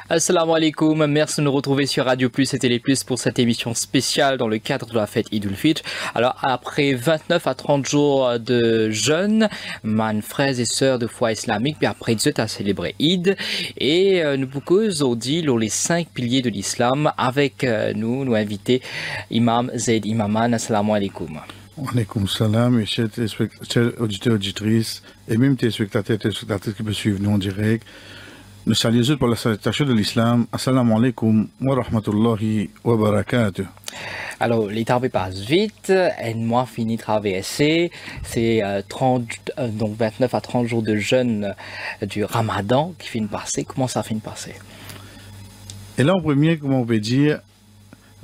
Assalamu alaikum, merci de nous retrouver sur Radio Plus et Télé Plus pour cette émission spéciale dans le cadre de la fête Eid al-Fitr. Alors après 29 à 30 jours de jeûne, mes frères et sœurs de foi islamique, puis après Dieu a célébré Eid et nous proposons aujourd'hui les 5 piliers de l'islam avec nous invités Imam Zaid Imaman. Assalamu alaikum. Alaikum salam, mes chers auditeurs, auditrices, et même téléspectateurs qui me suivent nous en direct. Nous saluons pour la salutation de l'islam. Assalamu alaikum wa rahmatullahi wa barakatuh. Alors, les travaux passent vite, et moi fini de traverser, c'est 29 à 30 jours de jeûne du Ramadan qui finit de passer. Comment ça finit de passer? Et là, en premier, comment on peut dire,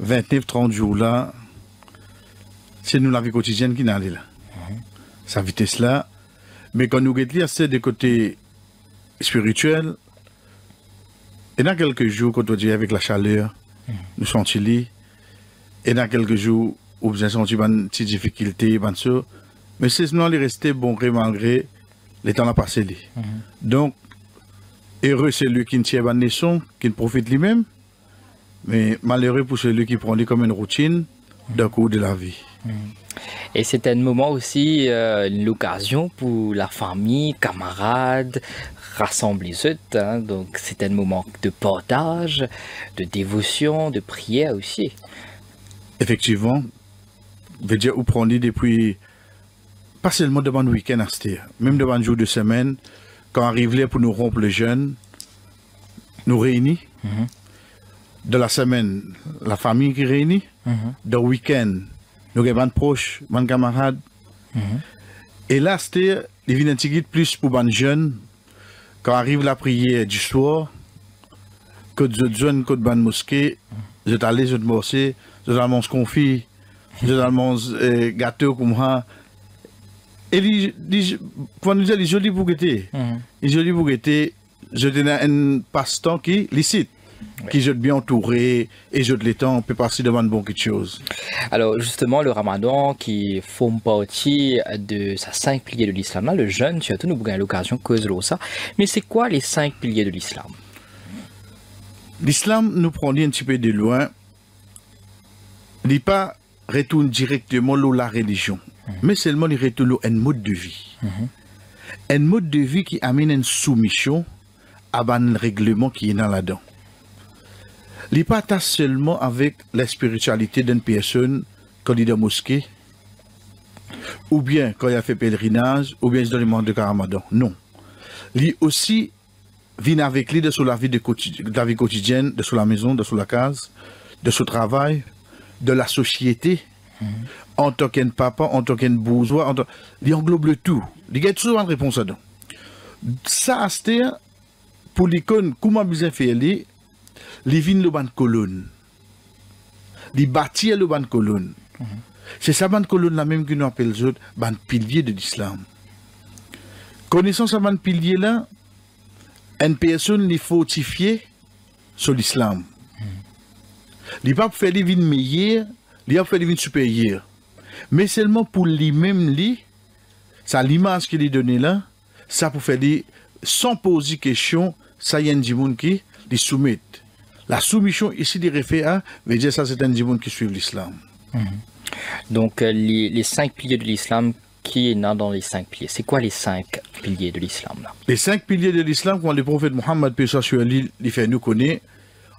29-30 jours là, c'est nous la vie quotidienne qui n'allait là. Sa vitesse là. Mais quand nous regardons, c'est des côtés spirituels. Et dans quelques jours, quand on dit avec la chaleur, nous sentons li. Et dans quelques jours, où vous avez senti une petite difficulté, mais c'est seulement les rester bon gré malgré les temps à passer li. Donc, heureux celui qui ne tient pas de leçon, qui ne profite lui-même, mais malheureux pour celui qui prend comme une routine d'un cours de la vie. Et c'est un moment aussi, l'occasion pour la famille, camarades, rassembler hein, donc c'est un moment de partage, de dévotion, de prière aussi. Effectivement, veut dire, vous prenez depuis, pas seulement devant le week-end, même devant le jour de semaine, quand arrive l'heure pour nous rompre le jeûne, nous réunissons. De la semaine, la famille qui réunit. De week-end, nous avons des proches, des camarades. Et là, c'était, il vient un plus pour les jeunes, quand arrive la prière du soir, que de jeunes, que de mosquée, je t'allais, je te morcer, je t'allais confit, je t'allais gâteau comme ça. Et quand nous disons les jolis bouquetés, les jolis bouquetés, je tenais un passe-temps qui est licite. Qui jette bien entouré et jette les temps, on peut passer devant de bonnes choses. Alors justement, le Ramadan qui forme partie de sa 5 piliers de l'islam, le jeûne, surtout nous avons l'occasion de causer ça. Mais c'est quoi les 5 piliers de l'islam? L'islam nous prend un petit peu de loin. Il n'est pas retourne directement dans la religion, mais seulement il retourne un mode de vie. Un mode de vie qui amène une soumission à un règlement qui est dans là-dedans. Il n'est pas seulement avec la spiritualité d'une personne quand il est dans la mosquée, ou bien quand il a fait pèlerinage, ou bien dans le monde de Ramadan. Non. Il aussi vient avec lui sur la vie quotidienne, de sur la maison, de sur la case, de son travail, de la société, en tant qu'un papa, en tant qu'un bourgeois, il englobe le tout. Il y a toujours une réponse à ça. Ça, c'est pour l'icône, comment bien faire les vignes le ban colonne, les bâtir le ban colonne. C'est ça ban colonne là même que nous appelons les autres ban pilier de l'islam. Connaissant ce ban pilier là, une personne les fortifier sur l'islam. Il pas faire les vignes meilleures, il pas faire les vignes supérieures, mais seulement pour lui-même lui, ça l'image qu'il est donné là, ça pour faire des sans poser question, ça y a un monde qui les soumet. La soumission ici des référents veut dire ça c'est un monde qui suit l'islam. Donc les 5 piliers de l'islam qui est dans les 5 piliers. C'est quoi les 5 piliers de l'islam là? Les 5 piliers de l'islam quand le prophète Mohammed paix sur lui les fait nous connaît.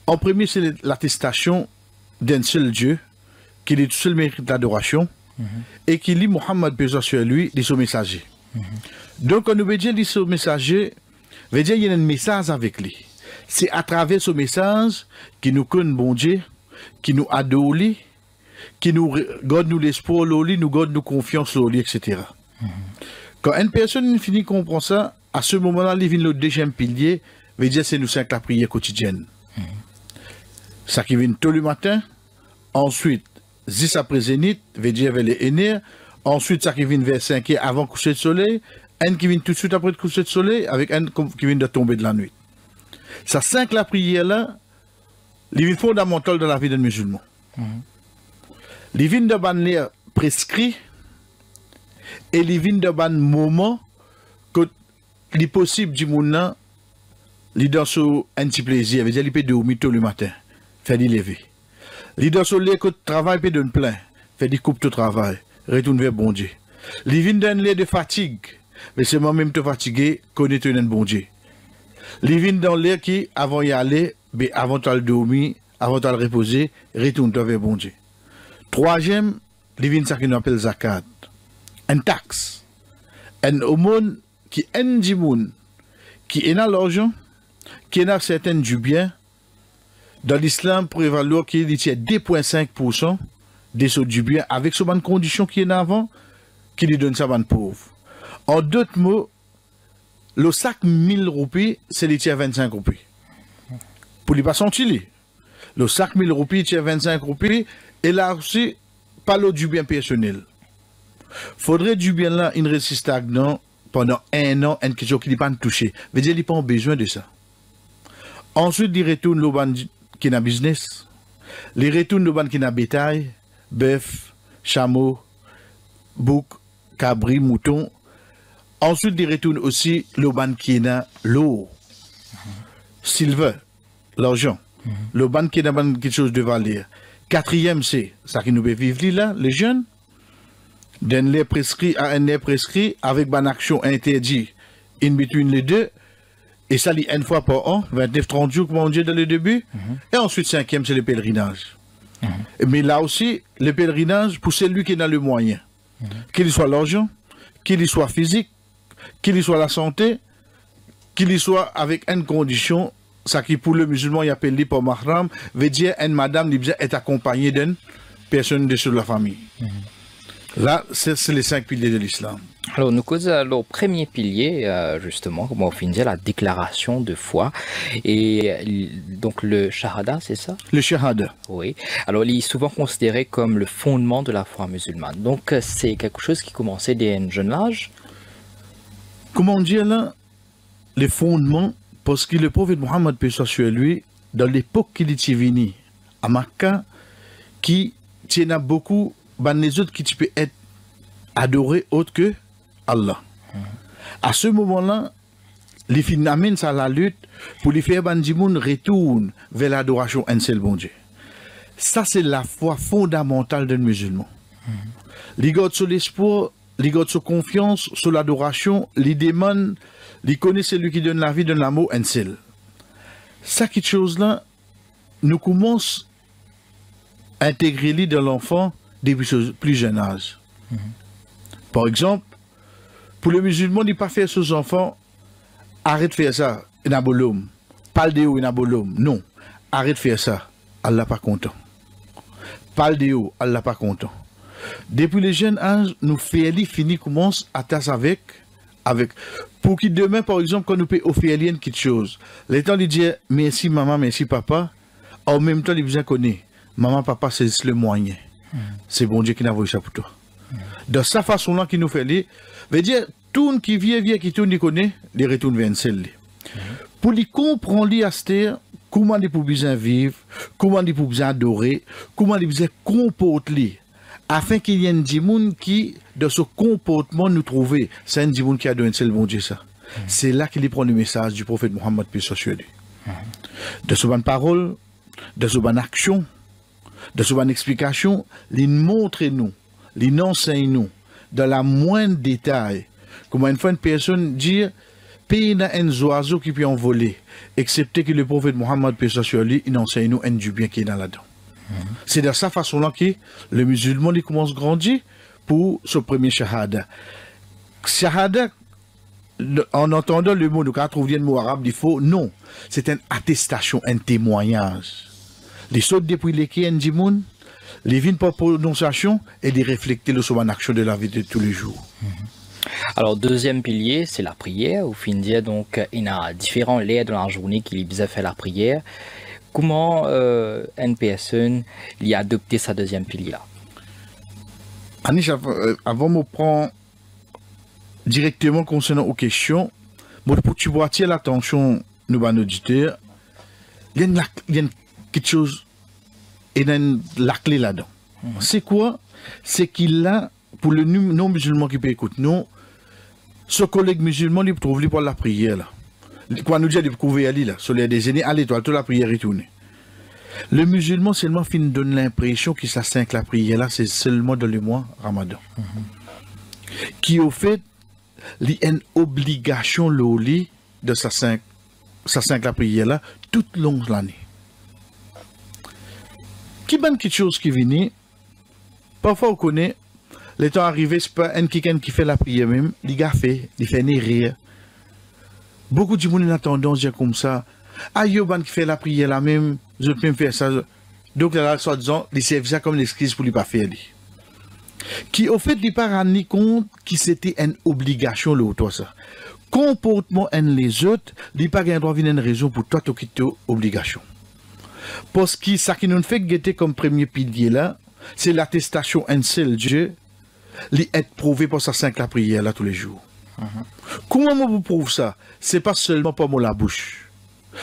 En premier c'est l'attestation d'un seul Dieu qui est le seul mérite d'adoration et qui lit Mohammed paix sur lui les son messager. Donc quand nous veut dire les son messager veut dire il y a un message avec lui. C'est à travers ce message qui nous connaît bon Dieu, qui nous adore, qui nous garde nous l'espoir, nous garde nous confiance, etc. Quand une personne finit comprendre ça, à ce moment-là, il vient le deuxième pilier, veut dire c'est nous 5 la prière quotidienne. Ça qui vient tôt le matin, ensuite 10 après zénith, veut dire vers les aînés, ensuite ça qui vient vers 5 heures avant coucher de soleil, un qui vient tout de suite après le coucher de soleil, avec un qui vient de tomber de la nuit. Ça 5 la prière là, les fondamentales de la vie d'un musulman. Les vignes de ban prescrit et les vignes de ban moment que les possible du monde il dans son un petit plaisir, veut dire il peut dormir tôt le matin, fait des lever. Il dans son lit de travail peut donner plein, fait des coupes de travail, retourne vers bon Dieu. Il vient d'un lit de fatigue, mais c'est moi-même te fatigué, connaît un bon Dieu. Il vient dans l'air qui, avant y aller, mais avant de dormir, avant de reposer, retourne vers bon Dieu. Troisième, il vient ça qu'on appelle zakat, une taxe, une aumône qui est un dimoun, qui est dans l'argent, qui est dans certains du bien. Dans l'islam, pour évaluer qu'il y a 2,5% des sauts du bien, avec ce bonne condition qui est avant, qui lui donne ça bonne pauvre. En d'autres mots, le sac 1000 roupies, c'est les 25 roupies. Pour ne pas sentir, le sac 1000 roupies, c'est 25 roupies, et là aussi, pas l'eau du bien personnel. Faudrait du bien là, il reste stagnant pendant un an, une question qui n'est pas touché. Veut dire qu'il n'a pas besoin de ça. Ensuite, il retourne le ban qui n'a business. Il retourne le ban qui n'a bétail, bœuf, chameau, bouc, cabri, mouton. Ensuite, il retourne aussi le ban qui n'a l'eau, silver, l'argent. Le ban qui n'a pas quelque chose de valeur. Quatrième, c'est ça qui nous peut vivre là, les jeunes. D'un lait prescrit à un lait prescrit avec une action interdite in between les deux. Et ça, une fois par an, 29-30 jours, comme on dit dans le début. Et ensuite, cinquième, c'est le pèlerinage. Mais là aussi, le pèlerinage, pour celui qui a le moyen, qu'il soit l'argent, qu'il soit physique, qu'il soit la santé, qu'il soit avec une condition, ça qui pour le musulman, il appelle par mahram, veut dire une madame qui est accompagnée d'une personne de la famille. Là, c'est les 5 piliers de l'islam. Alors, nous causons le premier pilier, justement, comme on finit, la déclaration de foi. Et donc, le shahada, c'est ça? Le shahada. Oui. Alors, il est souvent considéré comme le fondement de la foi musulmane. Donc, c'est quelque chose qui commençait dès un jeune âge? Comment dire là? Les fondements, parce que le prophète Mohammed, paix soit sur lui, dans l'époque qu'il est venu à Makkah, qui tient beaucoup les autres qui peuvent être adorés autre que Allah. À ce moment-là, les filles amènent ça à la lutte pour les faire bandimoun retourne vers l'adoration un seul bon Dieu. Ça, c'est la foi fondamentale d'un musulman. Les garde sur l'espoir, les garde sur confiance, sur l'adoration, les démons, les connaît celui qui donne la vie, donne l'amour, un seul. Ça, quelque chose là, nous commençons à intégrer dans l'enfant depuis ce plus jeune âge. Par exemple, pour le musulman, il ne pas faire ses enfants, arrête de faire ça, il n'a pas l'homme. Parle de haut, il n'a pas l'homme. Non, arrête de faire ça, Allah pas content. Parle de haut, Allah pas content. Depuis le jeune âge, nous faisons fini commence à tasser avec. Pour qu'il demain, par exemple, quand nous pouvons offrir quelque chose, le temps de dire merci maman, merci papa, en même temps, il besoin connaître. Maman, papa, c'est le moyen. C'est bon Dieu qui n'a voulu ça pour toi. De sa façon-là qui nous fait les, veut dire, tout le qui vient, qui tourne, il connaît, il retourne vers celle. Pour lui comprendre, lui, à comment il peut bien vivre, comment il peut bien adorer, comment il peut comporter, afin qu'il y ait un dimoun qui, de ce comportement, nous trouver, c'est un dimoun qui a donné un seul bon Dieu ça. C'est là qu'il prend le message du prophète Mohammed, paix soit sur lui. De ce bonne parole, de ce bonne action, de ce bonne explication, il montre nous, il enseigne nous, dans la moindre détail, comment une fois une personne dit, pays n'a un oiseau qui peut envoler, excepté que le prophète Mohammed, paix soit sur lui, il enseigne nous un du bien qui est dans là-dedans. C'est de cette façon-là que le musulman il commence à grandir pour ce premier shahada. Shahada, en entendant le mot, nous quand on trouve le mot arabe, il faut, non, c'est une attestation, un témoignage. Les sauts depuis lesquels un dimoun, les vignes par prononciation et les refléter le sur action de la vie de tous les jours. Alors, deuxième pilier, c'est la prière. Au fin de dire, donc, il y a différents liens dans la journée qui lui fait la prière. Comment une personne y a adopté sa deuxième pilier-là? Anish, avant de prendre directement concernant aux questions, pour tu vois attirer l'attention de nos auditeurs, il y a quelque chose et la clé là-dedans. C'est quoi? C'est qu'il a, pour le non-musulman qui peut écouter, non, ce collègue musulman, il trouve lui pour la prière là. Quand nous disons de couvrir là, sur les décennies, à l'étoile, toute la prière est tournée. Le musulman seulement fin donne l'impression que ça cinq la prière là, c'est seulement dans le mois Ramadan. Qui au fait, il y a une obligation loli de sa cinq la prière là, toute longue l'année. Qui bonne quelque chose qui vient, parfois on connaît, les temps arrivés, c'est pas un qui fait la prière même, il fait rire. Beaucoup de gens ont tendance à dire comme ça, ah yo ban qui fait la prière là même, je peux me faire ça. Donc là, soit disant, ils servent ça comme l'excuse pour ne pas faire. Qui au fait, il pas rendu compte que c'était une obligation le toi ça. Comportement en les autres, il pas gain droit venir une raison pour toi de quitter obligation. Parce que ça qui nous fait guetter comme premier pilier là, c'est l'attestation un seul Dieu, être prouvé pour sa cinq la prière là tous les jours. Comment on vous prouve ça? C'est pas seulement pour mon la bouche.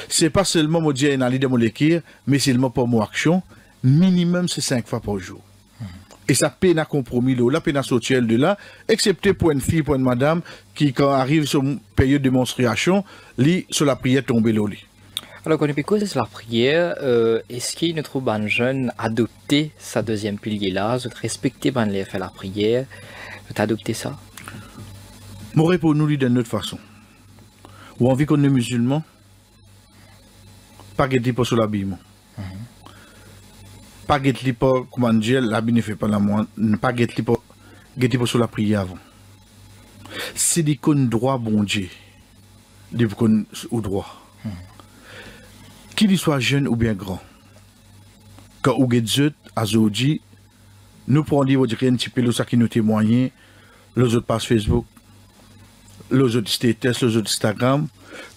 C'est pas seulement mon dire dans l'idée de mon l'écrire, mais c'est seulement pour mon action. Minimum c'est 5 fois par jour. Et ça peine à compromis là, la peine à sortir de là, excepté pour une fille, pour une madame, qui quand arrive sur une période de menstruation, lit sur la prière tomber là. Alors quand on écoute la prière, est-ce qu'il nous trouve un jeune adopter sa deuxième pilier là, de respecter ben les faire la prière, de adopter ça? Mon réponse nous dit d'une autre façon. Ou envie qu'on est musulman, pas guetter pas sur l'habillement. Pas guetter pas, comment dire, l'habit ne fait pas la moindre, pas guetter pas sur la prière avant. C'est des cons droit, bon Dieu, des cons au droit. Qu'il soit jeune ou bien grand, quand vous êtes à Zodi, nous prenons un petit peu ça qui nous témoigne, les autres pages Facebook, les autres status, les autres Instagram,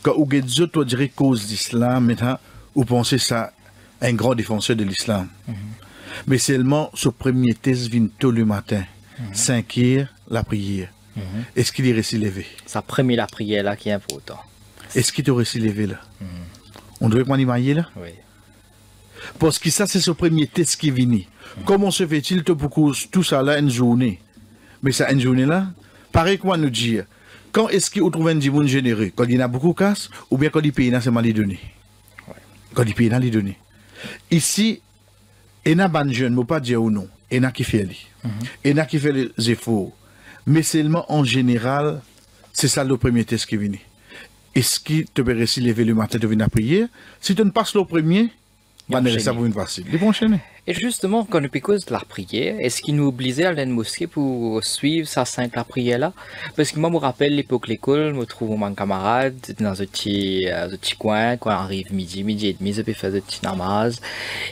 quand vous êtes vous direz cause d'islam, maintenant, vous pensez ça un grand défenseur de l'islam. Mais seulement ce premier test vient tôt le matin, 5 heures, la prière. Est-ce qu'il est resté levé? Ça première la prière là qui est important. Est-ce qu'il est resté levé là? On devrait pas y là? Oui. Parce que ça, c'est ce premier test qui vient. Comment se fait-il pour tout ça là une journée? Mais ça, une journée là, pareil comment nous dire, quand est-ce qu'on trouve un monde généreux? Quand il y en a beaucoup de casse, ou bien quand il paye, c'est mal les données. Quand il paye, les données. Ici, il y a des jeunes, je ne pas dire ou non, il y en a qui fait il y en a qui fait les efforts. Mais seulement en général, c'est ça le premier test qui vient. Est-ce que tu peux réussir lever le matin de venir prier? Si tu ne passes le premier, ça va être facile. Les bons enchaîner. Et justement, quand nous piquons de la prière, est-ce qu'il nous obligeait à aller à la mosquée pour suivre sa sainte la prière là? Parce que moi, je me rappelle l'époque de l'école, je me trouve mon camarade dans un petit coin, quand on arrive midi et demi, je peux faire des petits namaz.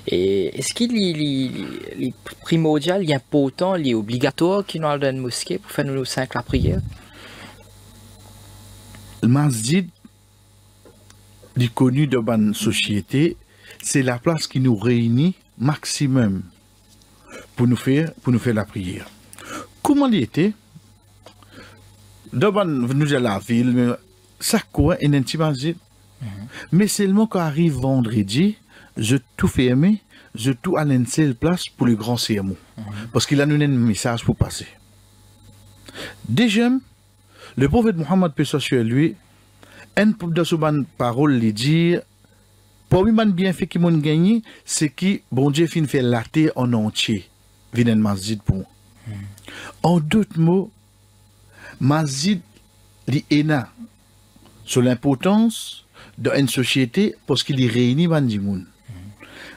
Et est-ce qu'il est primordial, il est important, il est obligatoire qu'il nous aille à la mosquée pour faire nos sainte la prière? Le masjid, le connu de la société, c'est la place qui nous réunit maximum pour nous faire la prière. Comment il était? Dans nous à la ville, mais ça quoi est un petit masjid. Mais seulement quand arrive vendredi, je tout ferme, je tout à une seule place pour le grand sermon. Parce qu'il a donné un message pour passer. Déjà, le prophète Mohammed, paix sur lui, un de ses paroles lui dit, pour lui, bien fait qui m'ont gagné, c'est que bon Dieu fin fait la terre en entier, vient un masjid pour moi. En d'autres mots, masjid li ena sur l'importance d'une société parce qu'il y réunit bandimoun.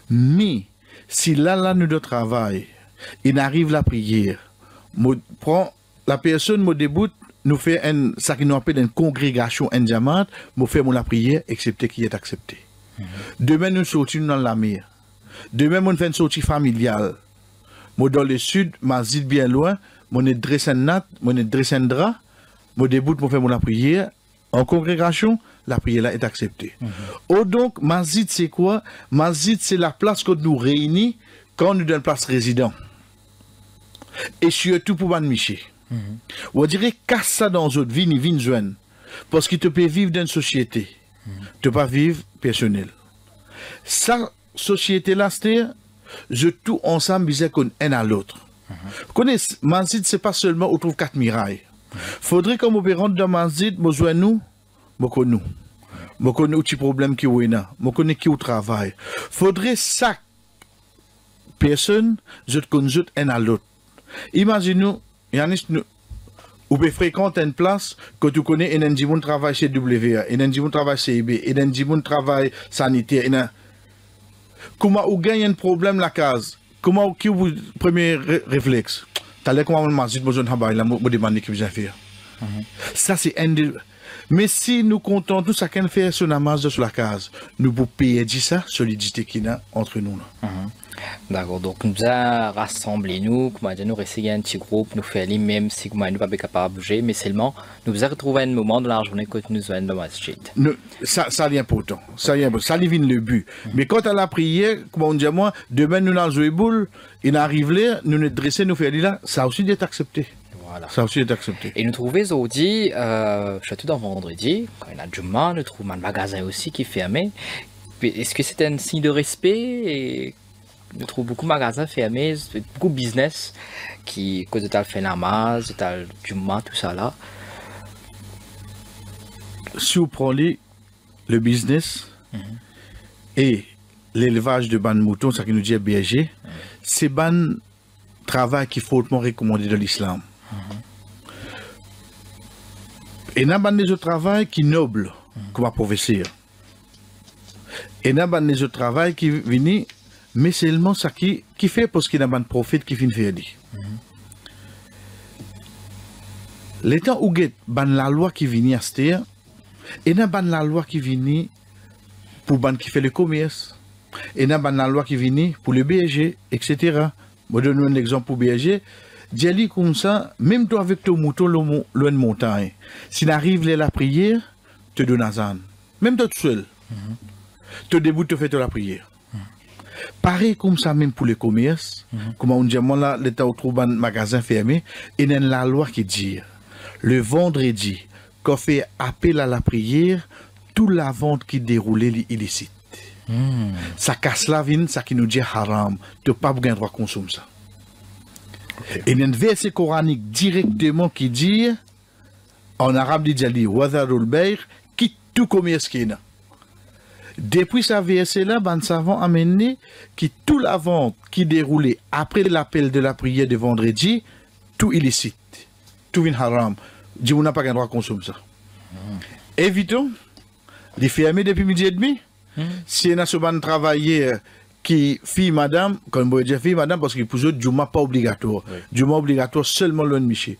Mais si là nous de travail, il arrive la prière, prend la personne me déboute, nous fait ça qui nous appelle une congrégation en diamant, nous fait la prière, excepté qui est accepté. Demain, nous sortons dans la mer. Demain, nous faisons une sortie familiale. Moi, dans le sud, masjid bien loin, mon est dressé nat, mon est dressé drap, mon début, mon fait la prière. En congrégation, la prière là est acceptée. Oh, donc, masjid, c'est quoi? Masjid, c'est la place que nous réunit quand nous donnons place résident. Et surtout pour Ban Miché. On dirait casse ça dans notre vie, ni vin joine. Parce que tu peux vivre dans une société. Tu ne peux pas vivre personnel. Sa société là, c'est je tout ensemble disais qu'on un à l'autre. Vous connaissez, masjid, c'est pas seulement on trouve 4 murailles. Faudrait qu'on me rentre dans masjid, besoin nous, beaucoup nous. Je connais un petit problème qui est là. Je connais qui au travail. Faudrait ça personne, je te connais un à l'autre. Imaginez-nous, Yannis, ou bien fréquente une place que tu connais, et un monde travaille chez WA, et un monde travaille chez IB, et un monde travaille sanitaire. Comment vous gagnez un problème la case? Comment qui vous premier réflexe? T'as l'air comment on dit besoin de travail là, me demander qui vient faire. Ça c'est un des. Mais si nous comptons tout ça qu'on fait sur la masse sur la case, nous pouvons payer ça solidité qu'il y a entre nous là. D'accord, donc nous avons rassemblé nous, nous essayer un petit groupe, nous faire les mêmes si nous ne pas capable de bouger, mais seulement nous avons retrouvé un moment de la journée que nous sommes dans le masjid. Ça c'est important, ça devient le but. Mais quand à la prière, comme on dit moi, demain nous allons jouer boule, il arrive là, nous nous dresser, nous faire là, ça aussi est accepté. Voilà. Ça aussi est accepté. Et nous trouvons aujourd'hui, surtout dans vendredi, quand il y a Juma, nous trouvons un magasin aussi qui est fermé. Est-ce que c'est un signe de respect et nous trouvons beaucoup de magasins fermés, beaucoup de business qui, cause de tal fait namaz, de tal Juma, tout ça là. Si vous prenez le business et l'élevage de ban moutons, ça qui nous dit berger, c'est ban travail qui est fortement recommandé dans l'islam. Et il y a des autres travail qui sont nobles, comme un professeur. Et il y a des autres travail qui viennent, mais seulement ça qui fait parce qu'il y a des prophètes qui viennent faire. Les temps où il y a la loi qui vient à cette heure, et il y a la loi qui vient pour ban qui fait le commerce, et il y a la loi qui vient pour le berger, etc. Je donne un exemple pour berger. Dis comme ça, même toi avec ton mouton, loin de montagne, s'il arrive la prière, te donne azan. Même toi tout seul, te debout, te fais la prière. Pareil comme ça, même pour le commerce, comme on dit, moi là, l'État trouve un magasin fermé, et il y a la loi qui dit, le vendredi, quand on fait appel à la prière, toute la vente qui déroulait illicite. Ça casse la vie, ça qui nous dit haram, tu n'as pas besoin de droit de consommer ça. Okay. Et il y a un verset coranique directement qui dit, en arabe, il dit, Wadarul Bayr, quitte tout commerce qui est là. Depuis ce verset-là, ben savant amené que toute la vente qui déroulait après l'appel de la prière de vendredi, tout illicite, tout vient haram. Dit, on n'a pas le droit de consommer ça. Évitons, les fermer depuis midi et demi. Si on a souvent travaillé qui fille madame, comme on dit fille madame, parce que pour eux, Juma pas obligatoire. Juma obligatoire seulement le Miché.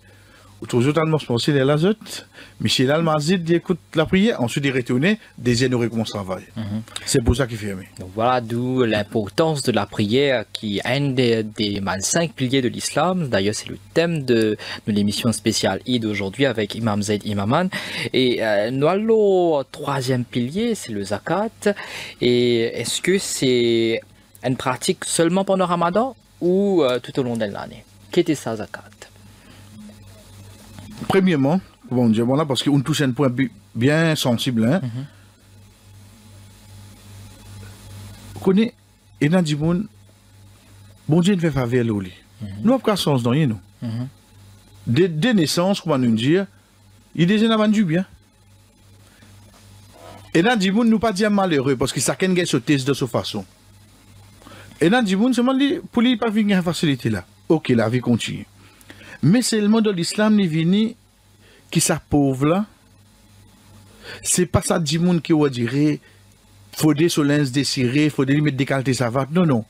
Toujours totalement pensé les autres. Michel Almazid écoute la prière, ensuite il retourne, deuxième nous recommence le travail. C'est pour ça qu'il fait. Donc voilà d'où l'importance de la prière qui est un des 5 piliers de l'islam. D'ailleurs, c'est le thème de l'émission spéciale Eid aujourd'hui avec Imam Zaid Imaman. Et nous allons au 3e pilier, c'est le zakat. Et est-ce que c'est une pratique seulement pendant Ramadan ou tout au long de l'année? Qu'est-ce que ça, zakat? Premièrement, bon, voilà, parce qu'on touche un point bien sensible. Hein. Vous connaissez, et dans le monde, bon Dieu ne fait faveur l'eau. Nous n'avons pas de sens dans nous. Dès naissance, comment nous dire, il déjà n'a du bien. Et dans le monde, nous pas dire malheureux, parce que chacun gagne ce test de cette façon. Et dans le monde, c'est pour lui pas venir facilité là. Ok, la vie continue. Mais c'est le monde de l'islam qui vient qui sa pauvre là. C'est pas ça du monde qui va dire faut des solences désirées, faut des mettre des qualités savantes. Non, non.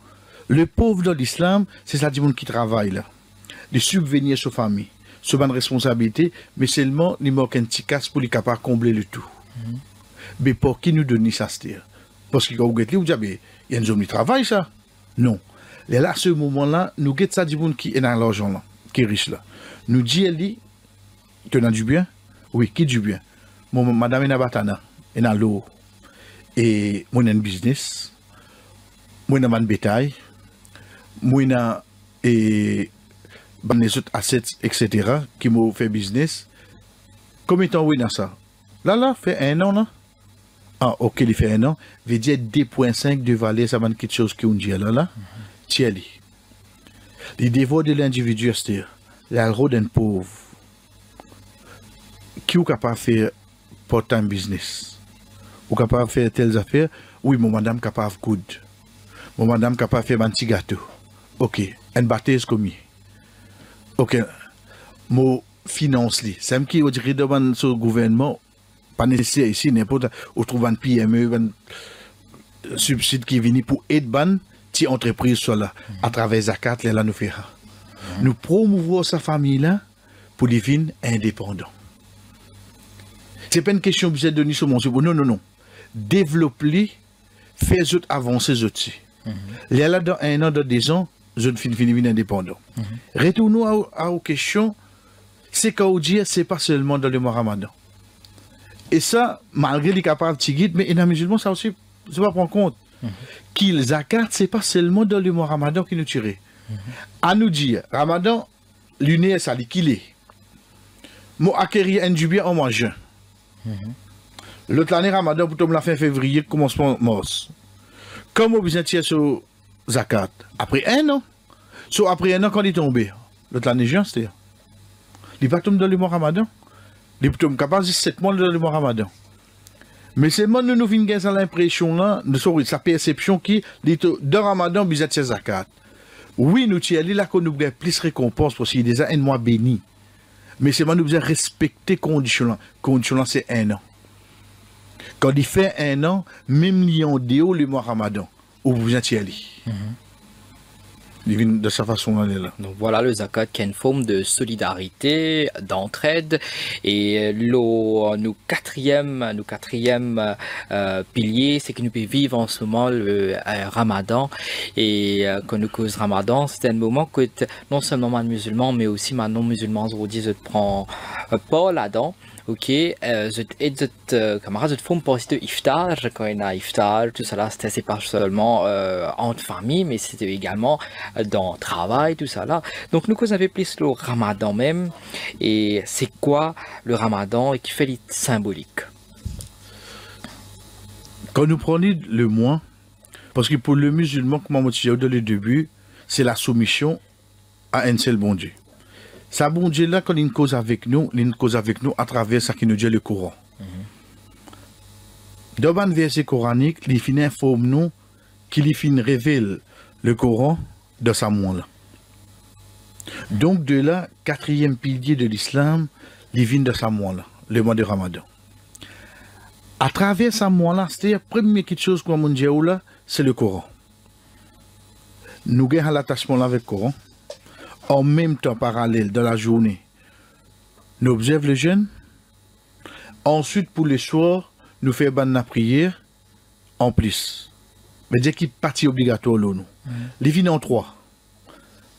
Le pauvre dans l'islam, c'est ça du monde qui travaille là. De subvenir à sa famille, sur une responsabilité, mais seulement il manque un petit casse pour lui capable combler le tout. Mais pour qui nous donne ça, c'est-à-dire? Parce que quand vous dites, il y a un homme qui travaille ça. Non. Et là, à ce moment-là, nous guettons ça du monde qui est dans l'argent là. Qui est riche là. Nous dit elle tu as du bien? Oui, qui du bien? Madame est batana, est dans l'eau. Et moi j'ai un business, moi j'ai un bétail, moi j'ai des autres assets, etc. qui m'ont fait business. Combien de temps oui dans ça? Là, fait 1 an là? Ah, ok, il fait 1 an. Veut dire 2,5 de valeur, ça va quelque chose qui on dit là. Tiens, les devoirs de l'individu, c'est-à-dire le rôle d'un pauvre qui est capable de faire part-time business ou capable de faire telles affaires, oui, mon madame capable de coudre. Mon madame capable de faire un petit gâteau. Ok, un baptême commis. Ok, mon finance li. C'est qui on dirait devant ce gouvernement, pas nécessaire ici, n'importe où trouve un PME, un subside qui vient pour aider ban, si entreprise soit là, à travers Zakat, là nous faire. Nous promouvons sa famille là pour devenir indépendant. C'est pas une question que vous êtes donné sur mon sujet. Non, non, non. Développer, faire les autres avancer les autres. Là, dans 1 an, dans 2 ans, je finis indépendant. Retournons à aux questions. C'est qu'à dire, c'est pas seulement dans le mois Ramadan. Et ça, malgré les capables de guide, mais les musulmans, ça aussi, je ne pas prendre compte. Qu'ils zakat, c'est pas seulement dans le mois Ramadan qui nous tire. À nous dire, Ramadan, l'une ça qu'il est. Moi, acquérir un du bien en mangeant. L'autre année, Ramadan, pour tomber la fin février, commencement mars. Comme on besoin de sur zakat, après 1 an, soit après 1 an, quand il est tombé, l'autre année, juin, c'est-à-dire. Il va tomber dans le mois Ramadan. Il va tomber capable de 7 mois dans le mois Ramadan. Mais c'est moi, nous avons l'impression là, sa perception qui, dans Ramadan, besoin de zakat. Oui, nous sommes là qu'on nous gagne plus récompense parce qu'il y a déjà un mois béni. Mais c'est moi, nous devons respecter les conditions là. Conditions là, c'est 1 an. Quand il fait 1 an, même lion déo le mois Ramadan, où vous êtes allé. De sa façon là. Donc voilà le zakat qui est une forme de solidarité, d'entraide et nous quatrième pilier c'est que nous pouvons vivre en ce moment le Ramadan et quand nous cause Ramadan c'est un moment que non seulement les musulmans mais aussi les non musulmans aujourd'hui je prends pas là-dedans. Ok, camarades, je fais pour de iftar, quand il y a iftar, tout ça là, c'est pas seulement entre famille, mais c'était également dans le travail, tout ça là. Donc nous avons plus le Ramadan même, et c'est quoi le Ramadan et qui fait les symbolique. Quand nous prenons le mois, parce que pour le musulman, comme on dit au début, c'est la soumission à un seul bon Dieu. Ça, bon Dieu, là, quand il cause avec nous à travers ce qui nous dit le Coran. Dans un verset coranique, il finit informe nous qu'il finit révèle le Coran de sa là. Donc, de là, 4e pilier de l'islam, il vient de sa là, le mois de Ramadan. À travers sa là, c'est-à-dire, la première chose qu'on a dit là, c'est le Coran. Nous avons l'attachement avec le Coran. En même temps, parallèle, dans la journée, nous observons le jeûne. Ensuite, pour le soir, nous faisons la prière en plus. Mais dès qu'il est partie obligatoire, nous. Les vignes en 3.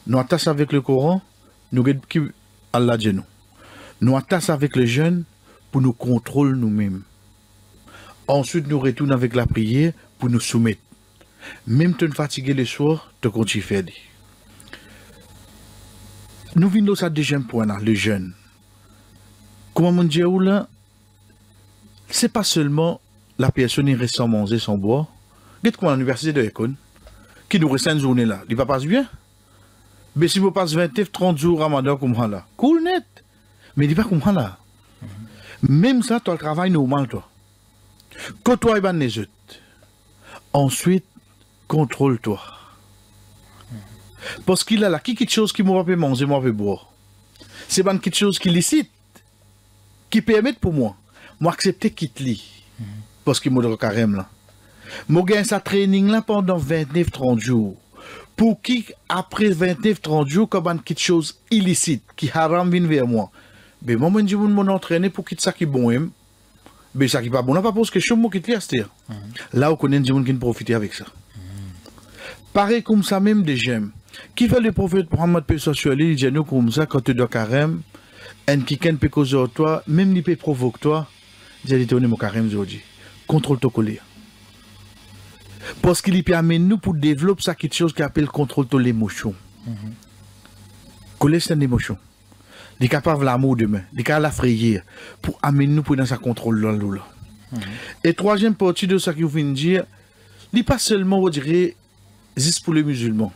Nous attachons avec le Coran, nous regardons Allah dit nous. Nous attachons avec le jeûne pour nous contrôler nous-mêmes. Ensuite, nous retournons avec la prière pour nous soumettre. Même si tu es fatigué le soir, tu continues à faire. Nous venons à deuxième point, là, le jeûne. Comment on dit là, c'est pas seulement la personne qui reste sans manger, sans boire. Qu'est-ce qu'on a à l'université de l'école qui nous reste une journée là, il va pas bien. Mais si vous passez 29-30 jours Ramadan comme ça là, cool net. Mais il va comme ça là. Même ça, tu as le travail normal, toi. Quand toi, il les autres. Ensuite, contrôle-toi. Parce qu'il a là, quelque chose qui m'a fait manger, m'a fait boire. C'est pas quelque chose qui licite, qui permet pour moi accepter quitte li. Parce qu'il m'a dit carême là. Moi gagne sa training là pendant 29-30 jours. Pour qui après 29-30 jours comme quelque chose illicite qui haram vient vers moi. Mais moi je dis mon entraîner pour quitter ça qui bon. Mais ça qui pas bon, on pas pose question moi quitte li là on connaît des gens qui profitent avec ça. Pareil comme ça même des gemmes. Qui fait le prophète Mohammed peut socialiser, il dit nous comme ça, quand tu dois carême, un qui peut causer toi, même il peut provoquer toi, il dit mon carême aujourd'hui. Contrôle ton colère. Parce qu'il permet nous pour développer ça quelque chose qui appelle contrôle ton l'émotion. Colère c'est une émotion. Il est capable de l'amour demain, il est capable de la frayeur, pour amener nous pour dans sa contrôle là. Et troisième partie de ce qu'il vient de dire, il n'est pas seulement, on dirait, juste pour les musulmans.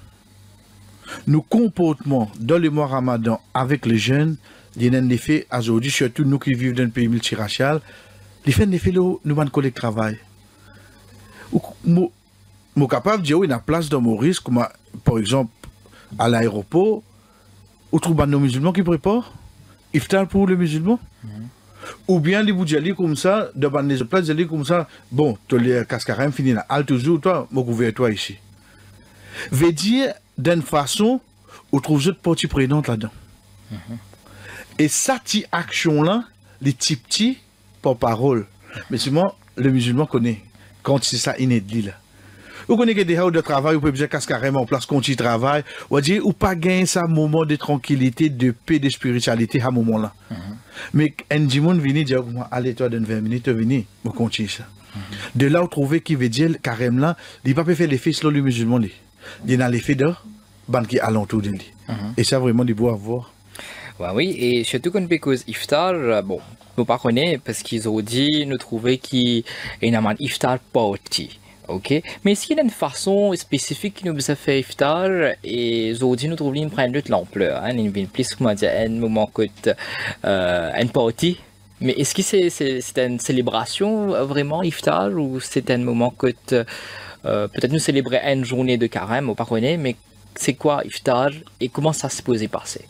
Nos comportements dans le mois Ramadan avec les jeunes, il y a un effet aujourd'hui, surtout nous qui vivons dans un pays multiracial, Les fins de fait, nous avons collègue travail. Moi, capable de dire, il y a place dans Maurice, comme par exemple, à l'aéroport, où trouve nos musulmans qui préparent, iftar pour les musulmans. Ou bien les boudjali comme ça, devant les places, comme ça, bon, tu les cascarem fini là, al toujours, toi, mon gouvernement ici. Veut dire, d'une façon, on trouve d'autres parties prenantes là-dedans. Et ça, cette action-là, les petits par parole. Mais souvent, le musulman connaît, quand c'est ça inédit là. Vous connaissez des heures de travail, vous pouvez dire qu'est-ce carrément en place quand il travaille, ou dire ou pas gagner ça moment de tranquillité, de paix, de spiritualité à ce moment-là. Mais un dimon vient dire allez toi dans 20 minutes venir, vous continuez ça. De là vous trouvez qui veut dire carrément là, il pas peut faire l'effet sur le musulman lui. Il a l'effet de ban qui alentour de lui. Et ça vraiment il doit avoir. Ouais, oui, et surtout quand on cause iftar, bon, nous pas connaître parce qu'ils ont dit nous trouver qu'il y a un iftar party. Ok, mais est-ce qu'il y a une façon spécifique qui nous a fait iftar et aujourd'hui nous trouvons une prendre de l'ampleur, hein, une plus comment dire un moment que une party, mais est-ce que c'est une célébration vraiment iftar ou c'est un moment que peut-être nous célébrer une journée de carême ou pas connaître, mais c'est quoi iftar et comment ça se posait passer?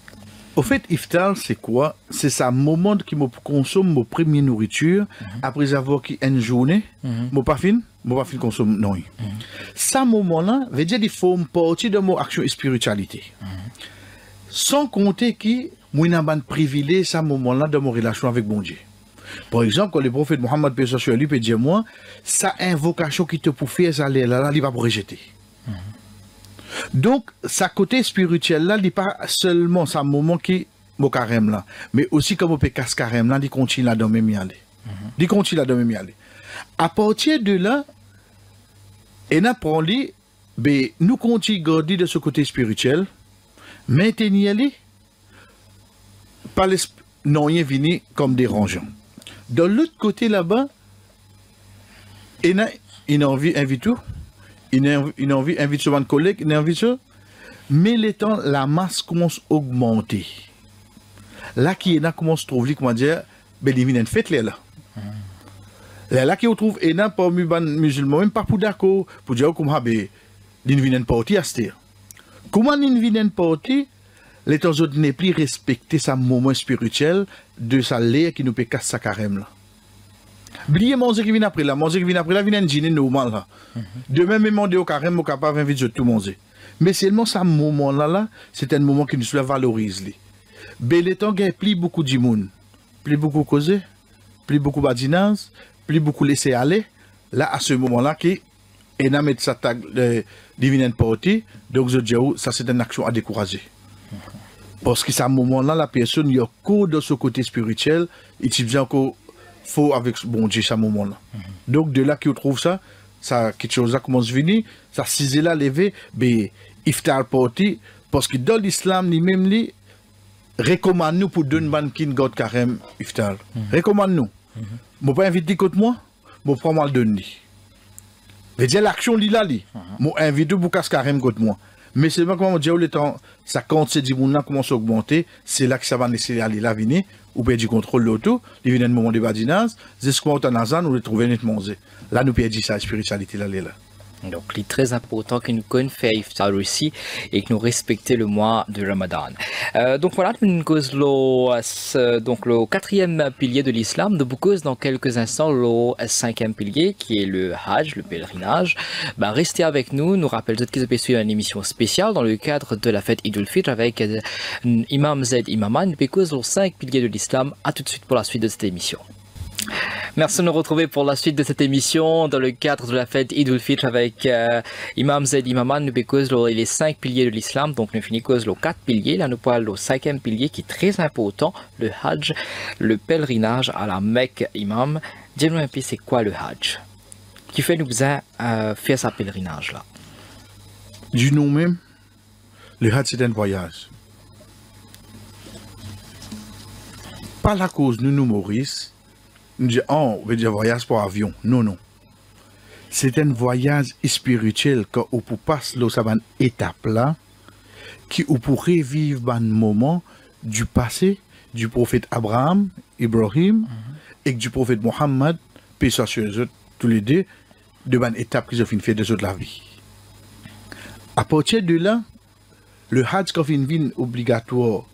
Au fait, iftar, c'est quoi? C'est ça moment qui me consomme ma première nourriture après avoir qui une journée, moi pas fin consomme non. Ça moment-là, veut dire qu'il faut une partie de mon action et spiritualité. Sans compter que moi n'a pas privilège ça moment-là de mon relation avec bon Dieu. Par exemple, quand le prophète Mohammed peut sur lui peut dire moi, ça invocation qui te pour faire ça là, il va vous rejeter. Donc, sa côté spirituel là, il n'est pas seulement sa moment qui mon carême là, mais aussi comme on peut casse carême là, il continue là dans même y aller. Il continue là dans même y aller. À partir de là, et apprend lui, ben nous continuons garder de ce côté spirituel, maintenir les pas non rien venu comme dérangeant. De l'autre côté là-bas, il a envie invite tout. Il a envie invite souvent de collègues, il a envie ça. Mais le temps, la masse commence à augmenter. Là, qui est là, commence à trouver, comment dire, ben, il y a une fête là. Là, qui on trouve, et là, parmi les musulmans, même pas pour d'accord, pour dire, comment, ben, il y a une partie à se dire. Comment il y a une partie, les temps autres n'est plus respecté sa moment spirituel de sa l'air qui nous peut casser sa carême là. Oubliez manger qui vient après là, manger qui vient après là, vient un dîner normal là. De même demander au carême, au capable d'inviter tout manger. Mais seulement ce moment là, c'est un moment qui nous valorise. Ben les temps gagne plus beaucoup de monde, plus beaucoup causer, plus beaucoup badinage, plus beaucoup laisser aller. Là à ce moment là qui et n'a mettre sa tag divine partie, donc je dis ça c'est une action à décourager. Parce que ce moment là la personne il y a cours de ce côté spirituel, il dit encore faut avec bon Dieu ce moment-là. Donc de là qu'il trouve ça quelque chose là commence à venir, ça 6 là levé, ben iftar party parce que dans l'islam lui-même lui recommande nous pour donner bankin God carême iftar. Recommande nous. Moi pas inviter contre moi, moi prends moi le donner. Veut dire l'action li là li. Moi invite pour casse carême contre moi. Mais c'est pas comment dire le temps ça compte c'est du monde là commence à augmenter, c'est là que ça va laisser aller là venir ou perdre du contrôle l'auto, il vient un moment de badinage, jusqu'à on nazan ou le trouver net manger. Là nous perdons sa spiritualité là. Donc, il est très important que nous connaissions faire iftar aussi et que nous respections le mois de Ramadan. Donc voilà, nous cause donc le 4e pilier de l'islam. Nous cause dans quelques instants le 5e pilier qui est le Hajj, le pèlerinage. Restez avec nous. Nous rappelons que vous avez suivi une émission spéciale dans le cadre de la fête Idul Fitr avec Imam Zaid Imaman. Nous cause le 5 piliers de l'islam. À tout de suite pour la suite de cette émission. Merci de nous retrouver pour la suite de cette émission dans le cadre de la fête Idul Fitr avec Imam Zaid Imaman. Nous cause les 5 piliers de l'islam. Donc nous finissons les 4 piliers. Là nous parlons le 5e pilier qui est très important, le Hajj, le pèlerinage à la Mecque. Imam, dis-nous un peu c'est quoi le Hajj? Qui fait nous faire ce pèlerinage là? Du nom même, le Hajj c'est un voyage. Pas la cause nous Maurice. Nous disons, on veut dire voyage pour avion. Non. C'est un voyage spirituel quand on peut passer cette étape là, qui on peut revivre un moment du passé du prophète Abraham, Ibrahim, et du prophète Mohammed, paix soit sur eux autres, tous les deux, de bonnes étapes qu'ils ont fait des autres de la vie. À partir de là, le Hajj qui est obligatoire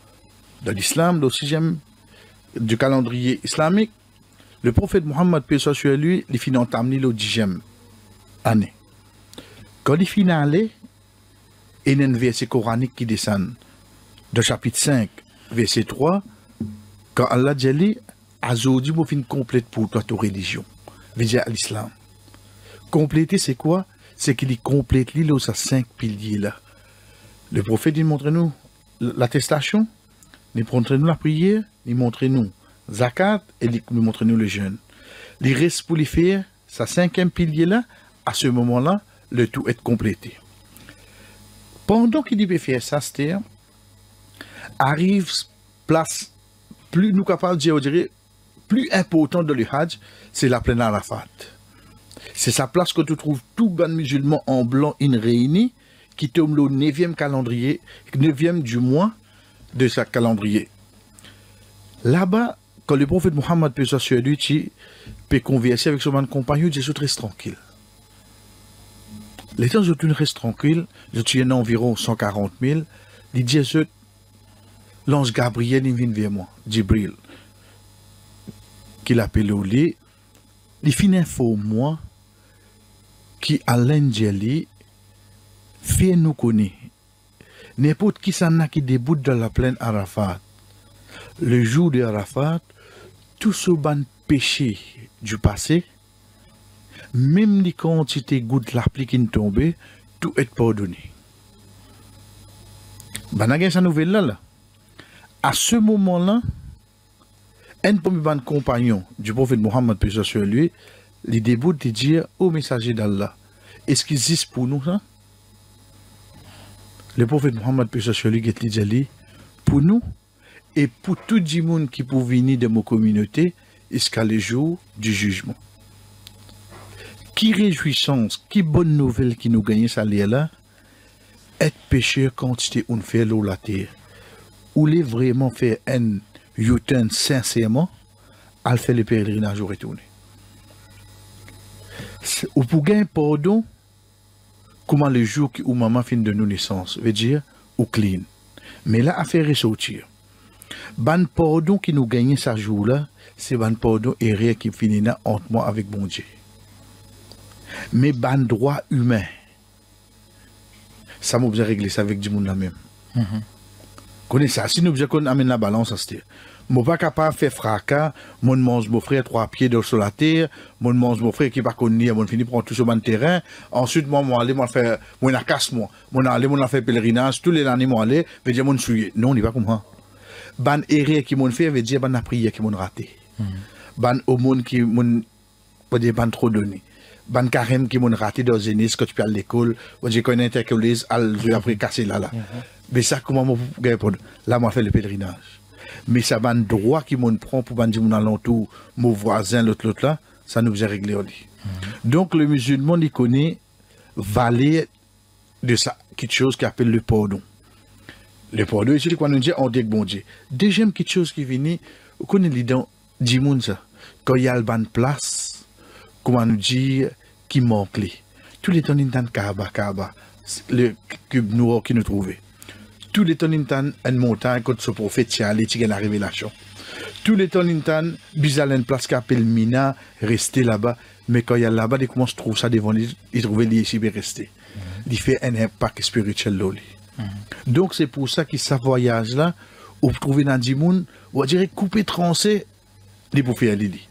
dans l'islam, le 6e du calendrier islamique, le prophète Mohammed, paix soit sur lui, il finit entamé le 10e année. Quand il finit aller, il y a un verset coranique qui descend dans chapitre 5, verset 3, quand Allah dit, Azodi m'a fin complète pour toi ta religion, veut dire l'islam. Compléter c'est quoi? C'est qu'il complète l'île aux 5 piliers là. Le prophète il montre nous l'attestation, il montre nous la prière, il montre nous zakat et il montre nous le jeûne. Il reste pour les faire, sa 5e pilier là, à ce moment-là, le tout est complété. Pendant qu'il peut faire ça, c'est-à-dire, arrive place plus nous capables de dire, on dirait, plus importante de le Hajj, c'est la plaine Arafat. C'est sa place que tu trouves tout bon musulman en blanc réuni qui tombe le 9e calendrier, 9e du mois de sa calendrier. Là-bas, quand le prophète Mohammed peut sur lui, peut converser avec son compagnon, Jésus reste tranquille. Les temps où tu restes tranquille, je suis environ 140 000, il dit Jésus, l'ange Gabriel il vient vers moi, Jibril, qu'il appelle au lit, il finit info moi, qui à l'angélie, fait nous connaître. N'importe qui s'en a qui déboute dans la plaine Arafat. Le jour de Arafat, tout ce ban péché du passé, même les quantités gouttes la pluie qui tombent, tout est pardonné. Banagé sa nouvelle là. À ce moment-là, un premier compagnon du prophète Mohammed, paix sur lui, les déboute de dire au messager d'Allah, est-ce qu'il existe pour nous ça? Le prophète Mohammed, paix sur lui, dit pour nous et pour tout le monde qui peut venir de nos communautés jusqu'à le jour du jugement. Qui réjouissance, qui bonne nouvelle qui nous gagne ça là, être pécheur quantité on fait l'eau la terre. Ou les vraiment faire un U-turn sincèrement, à faire le pèlerinage au retourner. Ou pour gagner pardon, comment le jour où maman fin de nos naissances, veut dire, ou clean. Mais là, à faire ressortir. Ban pardon qui nous gagne ce jour-là, c'est ban pardon et rien qui finit entre moi avec mon Dieu. Mais ban droit humain, ça m'a besoin de régler ça avec du monde là même. Connaissez ça, si nous besoin amène la balance à ce terre. Moi pas capable de faire fracas, mon mange mon frère 3 pieds sur la terre, mon mange mon frère qui pas connu, mon fini prendre tout sur mon terrain, ensuite moi aller moi faire moi na casse moi aller moi faire pèlerinage tous les années moi aller, veut dire mon souiller. Non, on n'y va comme ça. Ban erreur qui mon fait veut dire ban prière qui mon raté. Ban aumône qui mon pas dire ban trop donné. Ban carême qui mon raté dans jeunesse quand tu peux à l'école, on dit qu'on intercolise après casser là. Mais ça comment moi là moi fait le pèlerinage. Mais ça ban droit qui mon prend pour ban dire mon alentour, mon voisin l'autre là, ça nous a réglé au lit. Donc le musulman il connaît valer de ça quelque chose qui appelle le pardon. Le pardon c'est quoi nous dit on dit bon Dieu. Deuxième quelque chose qui vient, vous connaissez les dents dit moun ça. Quand il y a le ban place, comment nous dire qui manque les. Tous les temps dans Kaaba, le cube noir qui nous trouvait. Tous les temps dans une montagne quand ce prophète y allé, il y a la révélation. Tous les temps dans bizarre une place qui appelle Mina, rester là-bas, mais quand il y a là-bas, il commence à trouver ça devant lui, il trouve les ici et rester. Il fait un impact spirituel là. Donc c'est pour ça que ce voyage là, on trouve dans Dimoun, on dirait couper tranché, il pour faire l'idée.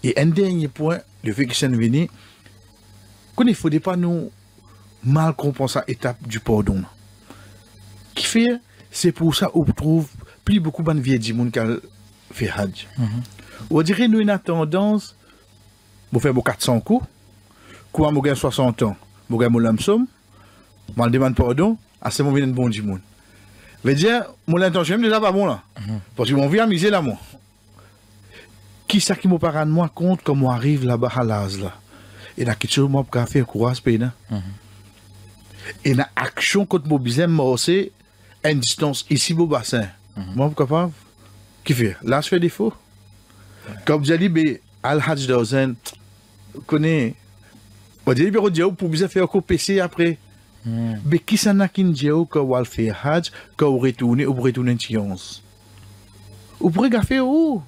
Et un dernier point, le fait que ça nous vient, qu'il ne faudrait pas nous mal compenser l'étape du pardon. Qui fait, c'est pour ça qu'on trouve plus beaucoup de vieux Dimoun qui fait Hajj. On dirait nous une tendance, pour faire 400 coups, quand on a 60 ans, on a mon somme, on demande pardon, à ce moment-là, bon Dimoun. Veut dire, mon intention est déjà pas bon là. Parce que mon vie a misé là, moi. Qui ça qui me parle de moi compte quand moi arrive là-bas à l'âge là. Et il y a quelque chose moi pour faire courage pays là. Et il y a action contre mon besoin marcher à une distance ici au bassin. Moi capable qui fait là je fais défaut. Comme j'ai dit al Hajj d'Ozen, connaît, on dit, on dit, pour bien faire un PC après. Mais qui s'en a qui dit, quand on va faire Hajj, quand on retourne, on retourne en science. On pourrait faire où?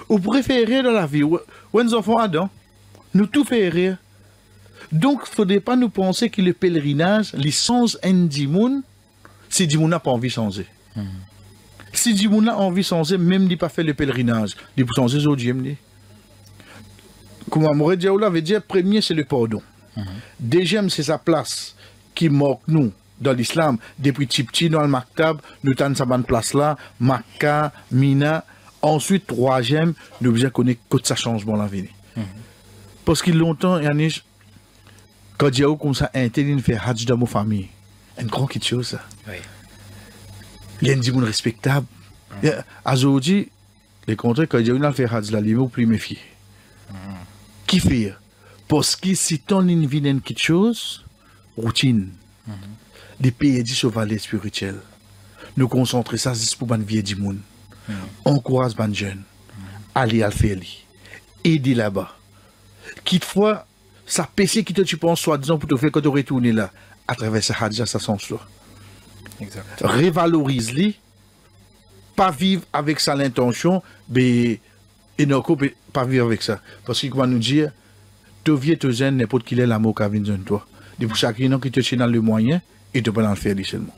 On pourrait faire rire dans la vie. Où nous enfants Adam, nous tout faire rire. Donc, il ne faudrait pas nous penser que le pèlerinage, les sens Ndimoun, si Dimoun n'a pas envie de changer. Si Dimoun a envie de changer, même il pas fait le pèlerinage, il peut changer aujourd'hui. Comme Amouré Diaoula avait dit, premier c'est le pardon. Deuxième c'est sa place qui manque nous dans l'islam. Depuis petit dans le Maktab, nous avons sa bonne place là, Makka, Mina. Ensuite, troisième, nous devons connaître que ça changement la vie. Parce que longtemps, Yannick, quand Diaou comme ça, intelligent fait Hajj dans ma famille, une grande chose ça. Il y a des gens respectables. Aujourd'hui, les contraires, quand Diaou fait Hajj là, il ne faut plus méfier. Qui fait? Parce que si ton une vie d'une quelque chose, routine, des pays dit sur valeur spirituelle, nous concentrer ça juste pour une vie du monde. Encourage les jeunes, aller à le faire, aider là-bas. Quitte-fois, ça péché qui te tu penses, soi-disant, pour te faire quand tu retournes là, à travers ce hadja, ça sens-là. Révalorise-les, pas vivre avec ça l'intention, mais et non, pas vivre avec ça. Parce qu'il va nous dire, tu viens te gêner n'importe qui est l'amour qui vient de toi. C'est pour ça qu'il y a qui te tient dans le moyen et tu peux en faire seulement.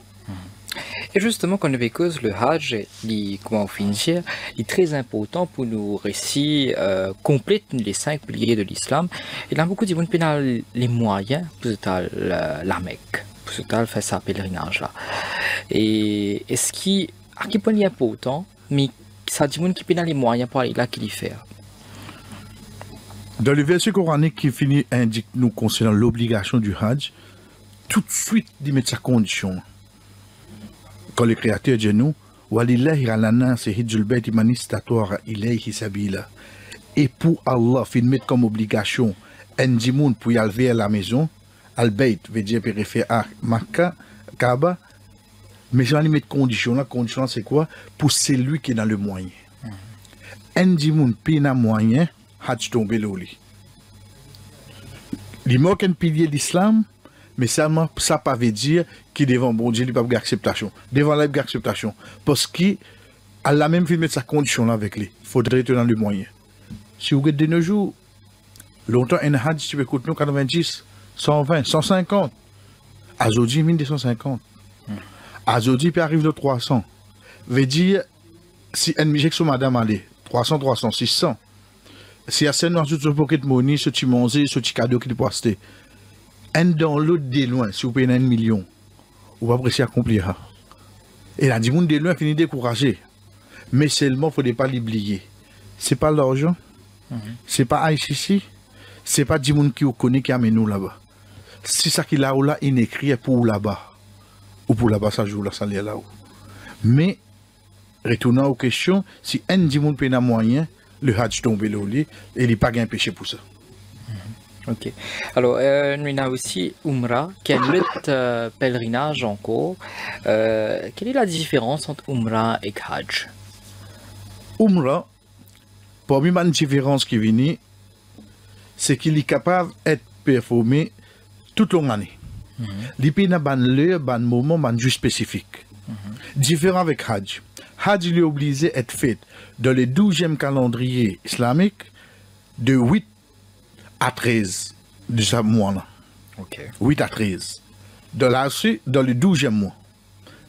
Et justement, quand on avait cause, le Hajj, comment on finit, est très important pour nous récits complètes les 5 piliers de l'islam. Il y a beaucoup de gens qui ont les moyens pour la Mecque, pour faire sa pèlerinage là. Et ce qui est important, mais ça dit qui ont les moyens pour aller là qu'il y fait. Dans le verset coranique qui finit indique nous concernant l'obligation du Hajj, tout de suite il met sa condition. Quand le Créateur dit nous, Walillahi alana se hijjul bayt man istatora ilayhi sabila. Et pour Allah, il met comme obligation un dimoun pour y aller à la maison, al bayt veut dire référer à Makka, Kaaba, mais je vais mettre condition. La condition c'est quoi? Pour celui qui est dans le moyen. Un dimoun pina moyen, Hajj tombe l'oli. Il manque un pilier d'islam. Mais ça ne pas veut dire qu'il devant bon Dieu, il n'y a pas d'acceptation. Devant la acceptation. Parce qu'il a la même fait mettre sa condition là avec lui. Il faudrait être dans le moyen. Si vous regardez de nos jours, longtemps, un Hajj, tu peux coûter 90, 120, 150. Aujourd'hui, 1250. Aujourd'hui, puis arrive le 300. Veut dire, si un musique sur madame allait, 300, 300, 600. Si y a un noir sur pocket money, ce petit manger, ce petit cadeau qu'il peut acheter. Un dans l'autre de loin, si vous payez 1 million, vous va apprécier accomplir. Et là, du monde de loin finit découragé. Mais seulement, il ne faudrait pas l'oublier. Ce n'est pas l'argent, ce n'est pas ICC, ce n'est pas du monde qui vous connaît qui amène nous là-bas. Si ça qui là ou là, il écrit pour là-bas. Ou pour là-bas, ça joue là, ça l'est là-haut. Mais, retournant aux questions, si un du monde paye un moyen, le Hajj tombe là et il n'y a pas de péché pour ça. Ok. Alors, nous avons aussi Umrah, qui est notre pèlerinage encore. Quelle est la différence entre Umrah et Hajj? Umrah, parmi les différences qui viennent, c'est qu'il est capable d'être performé toute l'année. Il peut y avoir l'heure, un moment, un jour spécifique. Différent avec Hajj. Hajj est obligé d'être fait dans le 12e calendrier islamique de 8 à 13 de ce mois-là. Okay. 8 à 13. Dans le 12e mois.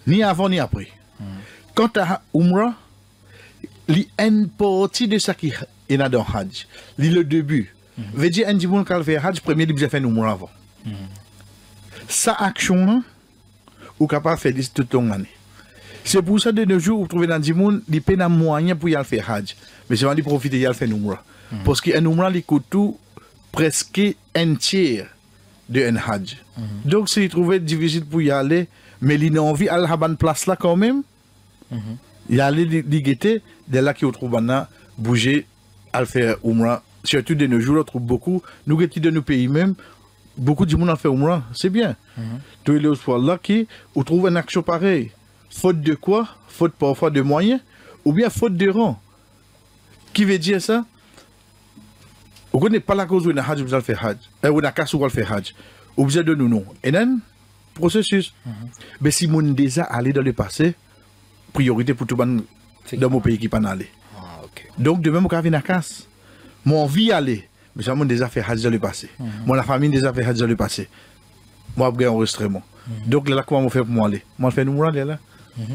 Ni avant ni après. Quant à Umrah, il y a une partie de ça qui est dans Hajj. Le début. Veut dire, un dimanche quand il fait Hajj, premier, il a fait Umrah avant. Sa action-là, vous êtes capable de faire toute l'année. C'est pour ça que de nos jours, vous trouvez dans le monde, il y a un moyen pour y aller faire Hajj. Mais c'est vraiment profiter de faire Umrah. Parce qu'un Umrah, il coûte tout presque un tiers de un Hajj. Donc, s'il trouvait difficile pour y aller, mais il a envie d'aller à la place là quand même, il allait guetter, de là qu'il trouve bouger, à faire Umrah. Surtout de nos jours, on trouve beaucoup, nous qui de nos pays même, beaucoup de monde a fait Umrah, c'est bien. Tous les autres là qui on trouve une action pareille. Faute de quoi? Faute parfois de moyens, ou bien faute de rang. Qui veut dire ça? Vous connaissez pas la cause où on a hajj, vous allez faire hajj. Ou on a casse, vous allez faire hajj. Vous avez de nous, non. Et then, processus. Mais si mon déjà allé dans le passé, priorité pour tout le monde dans mon pays qui pas aller. Ah, ok. Donc, de même, on a casse. Mon vie aller. Mais ça, mon déjà fait hajj dans le passé. Mon la famille déjà fait hajj dans le passé. Moi, j'ai enregistrement. Donc, là, comment on fait pour moi aller? Moi, je fais nous aller là.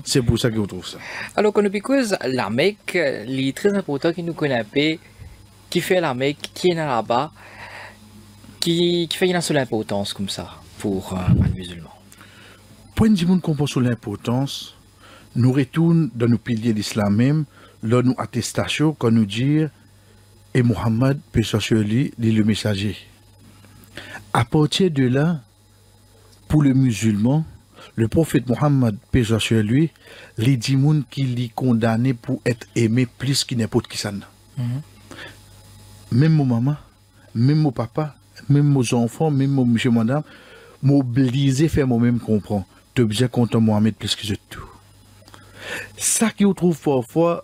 C'est pour ça que je trouve ça. Alors, qu'on because la Mecque, est très important qui nous connaît, qui fait la Mecque, qui est là-bas, qui fait une seule importance comme ça pour un musulman. Pour une monde comprend sur l'importance, nous retournons dans nos piliers d'islam même, dans nos attestations, quand nous dit et Mohammed, paix sur lui, est le messager. À partir de là, pour le musulman, le prophète Mohammed, paix sur lui, les dit qu'il est condamné pour être aimé plus que n'importe qui ça. Même mon maman, même mon papa, même mes enfants, même mon monsieur, madame, m'obliger à faire moi-même comprendre. Tu es obligé de compter Mohamed plus que je tout. Ça qui on trouve parfois,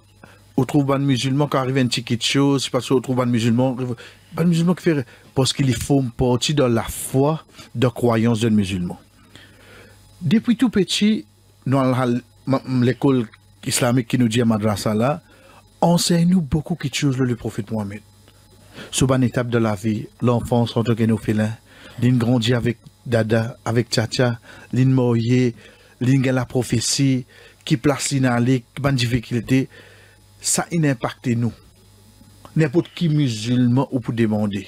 on trouve un musulman qui arrive à une petite chose, parce qu'on trouve un musulman qui fait, parce qu'il faut partie de la foi, de la croyance d'un musulman. Depuis tout petit, dans l'école islamique qui nous dit à Madrasa là, enseigne-nous beaucoup de choses le prophète Mohamed. Sur une étape de la vie, l'enfance en tant qu'énophélin, l'in grandit avec Dada, avec Tchacha, l'in moye, l'in la prophétie, qui place l'inalé, qui a une difficulté, ça impacte nous. N'importe qui musulman ou pour demander.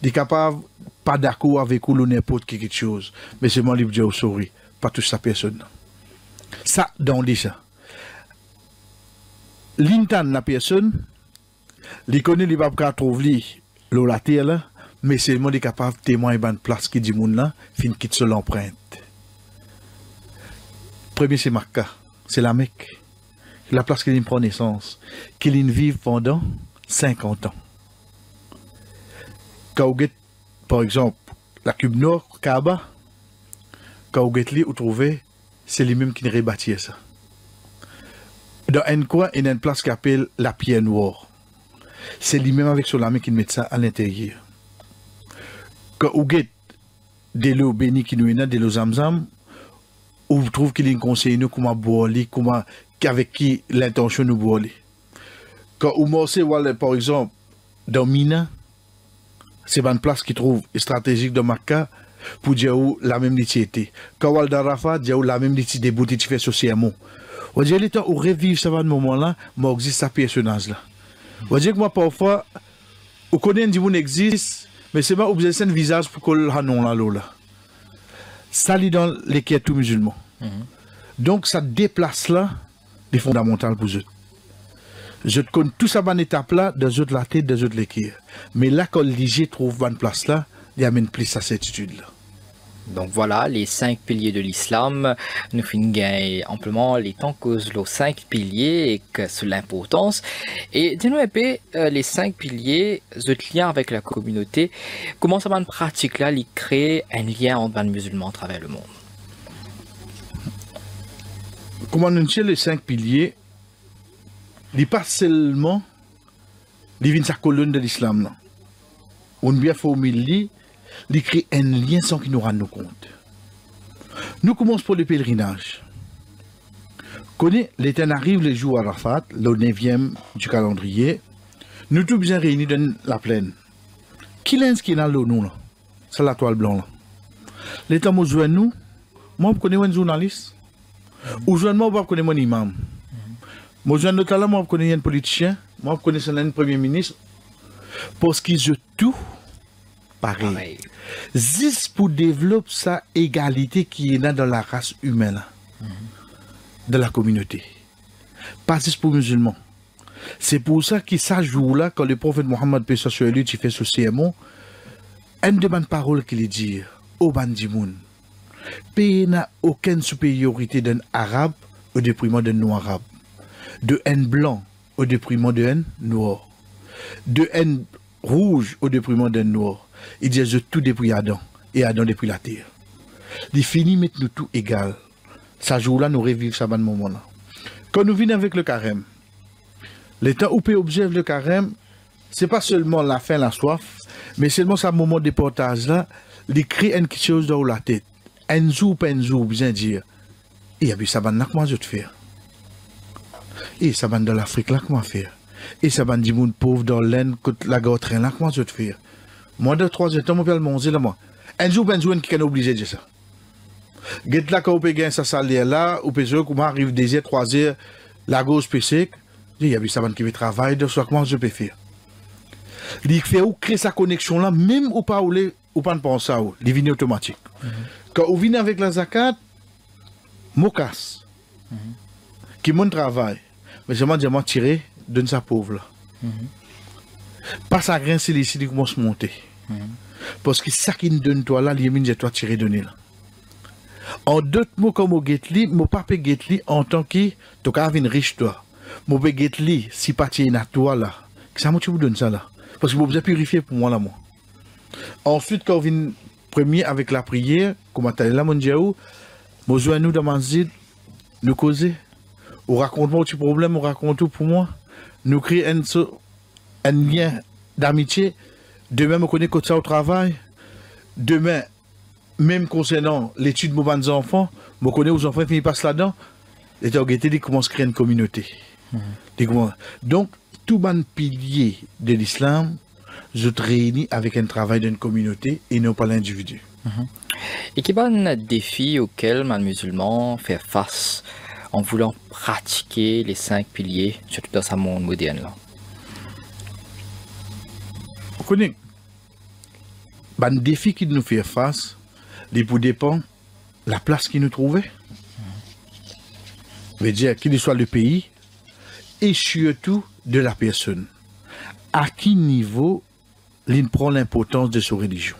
Il est capable, pas d'accord avec ou n'importe qui quelque chose, mais c'est moi qui dis au souris, pas toute sa personne. Ça, dans déjà. L'intan la personne, il connaît les babes qui trouvent la terre là, mais c'est le monde capable de témoigner de place qui dit moun là, fin quitte sur l'empreinte. Premier c'est Makka, c'est la Mecque. La place qu'il prend naissance, qu'il vive pendant 50 ans. Quand vous par exemple, la Cube Nord, Kaaba, quand vous vous trouvez, c'est lui-même qui rebâtit ça. Dans un coin, il y a une place qui s'appelle la Pierre Noire. C'est lui-même avec son ami qui met ça à l'intérieur. Quand vous avez de l'eau bénie qui nous est de l'eau zamzam, vous trouvez qu'il y a un conseil nous comment boire, avec qui l'intention nous boire. Quand vous marchez, par exemple, dans Mina, c'est une place qui trouve stratégique de Makka pour dire la même était. Quand vous allez dans Rafah, dire la même était des boutiques qui fait socialement. Vous dites, le temps où revivre ce moment-là, moi, existe ce personnage-là. Vous dites que moi, parfois, vous connaissez un monde existe, mais c'est pas obligé un visage pour que le nom là. Ça lit dans l'équerre tout musulman. Donc, ça déplace là des fondamentales pour eux. Je connais tout ça bonne étape là, des autres la tête, des autres l'équerre. Mais là, quand l'IG trouve bonne place là, il amène plus sa certitude là. Donc voilà, les 5 piliers de l'islam, nous finissons amplement les temps cause les 5 piliers et que c'est l'importance. Et dis-nous un peu, les 5 piliers, ce lien avec la communauté, comment ça va en pratique là, il crée un lien entre les musulmans à travers le monde? Comment nous tient les 5 piliers, il n'est pas seulement sa colonne de l'islam là. On bien formule il crée un lien sans qu'il nous rende compte. Nous commençons pour le pèlerinage. Connais, l'été arrive le jour Arafat, le 9e du calendrier, nous tous bien réunis dans la plaine. Qui est-ce qui est dans l'eau, nous là? C'est la toile blanche là. L'été, moi, je nous, moi, je connais un journaliste. Ou je moi, je connais un imam. Moi, je là, moi, je connais un politicien. Moi, je connais un premier ministre. Parce qu'ils ont tout pareil. Juste pour développer sa égalité qui est là dans la race humaine, de la communauté. Pas juste pour musulmans. C'est pour ça que ça jour-là, quand le prophète Mohammed paix sur lui, tu fais ce sermon, une de bonnes paroles qu'il dit, au bandimoun, pays n'a aucune supériorité d'un arabe au déprimant d'un non-arabe, de haine blanc au déprimant d'un haine noir, de haine rouge au déprimant d'un noir. Il dit, je tout depuis Adam, et Adam depuis la terre. Il finit mettre nous tout égal. Ce jour-là, nous revivons ce moment-là. Quand nous venons avec le carême, le temps où peut observer le carême, c'est pas seulement la faim, la soif, mais seulement ce moment de portage là, il crée quelque chose dans la tête. Un jour, bien dire, et puis ça va là, comment je te faire? Et ça va dans l'Afrique là, comment faire? Et ça va du monde pauvre dans l'Inde, la gare train là, comment je te faire? Moi, de 3 heures, je vais manger là, moi. Un jour, qui est obligé de dire ça. Get là, quand vous payez sa salaire là, ou peut-être qu'on arrive 2 heures, 3 heures, la gauche PC, il y a ça qui veut travailler, de soit comment je peux faire. Il fait ou créer sa connexion là, même ou pas ou pas ne pense ça, il vient automatique. Quand vous venez avec la zakat, mocasse, qui mon travail, mais je m'en tirer de sa pauvre là. Pas ça grain c'est ici qui commence à monter. Parce que ça qui nous donne toi là, il y a toi tirer donner là. En d'autres mots comme au Getli, mon papa Getli en tant que tu as une riche toi. Mon papa Getli si parti na toi là. Ça moi tu vous donne ça là parce que vous avez purifié pour moi là moi. Ensuite quand on vient premier avec la prière, comment tu là mon Dieu, moi joins nous dans manzid, nous causer. On raconte moi petit problème, on raconte tout pour moi. Nous créer un lien d'amitié. Demain, je connais que ça au travail. Demain, même concernant l'étude de mes enfants, je connais aux enfants qui passent là-dedans. Et ils commencent à créer une communauté. Donc, tout le pilier de l'islam, je te réunis avec un travail d'une communauté et non pas l'individu. Et quel est un défi auquel les musulmans fait face en voulant pratiquer les 5 piliers, surtout dans ce monde moderne là? Vous connaissez, le défi qui nous fait face, il dépend de la place qui nous trouvait. Veut dire qu'il soit le pays et surtout de la personne. À quel niveau il prend l'importance de sa religion.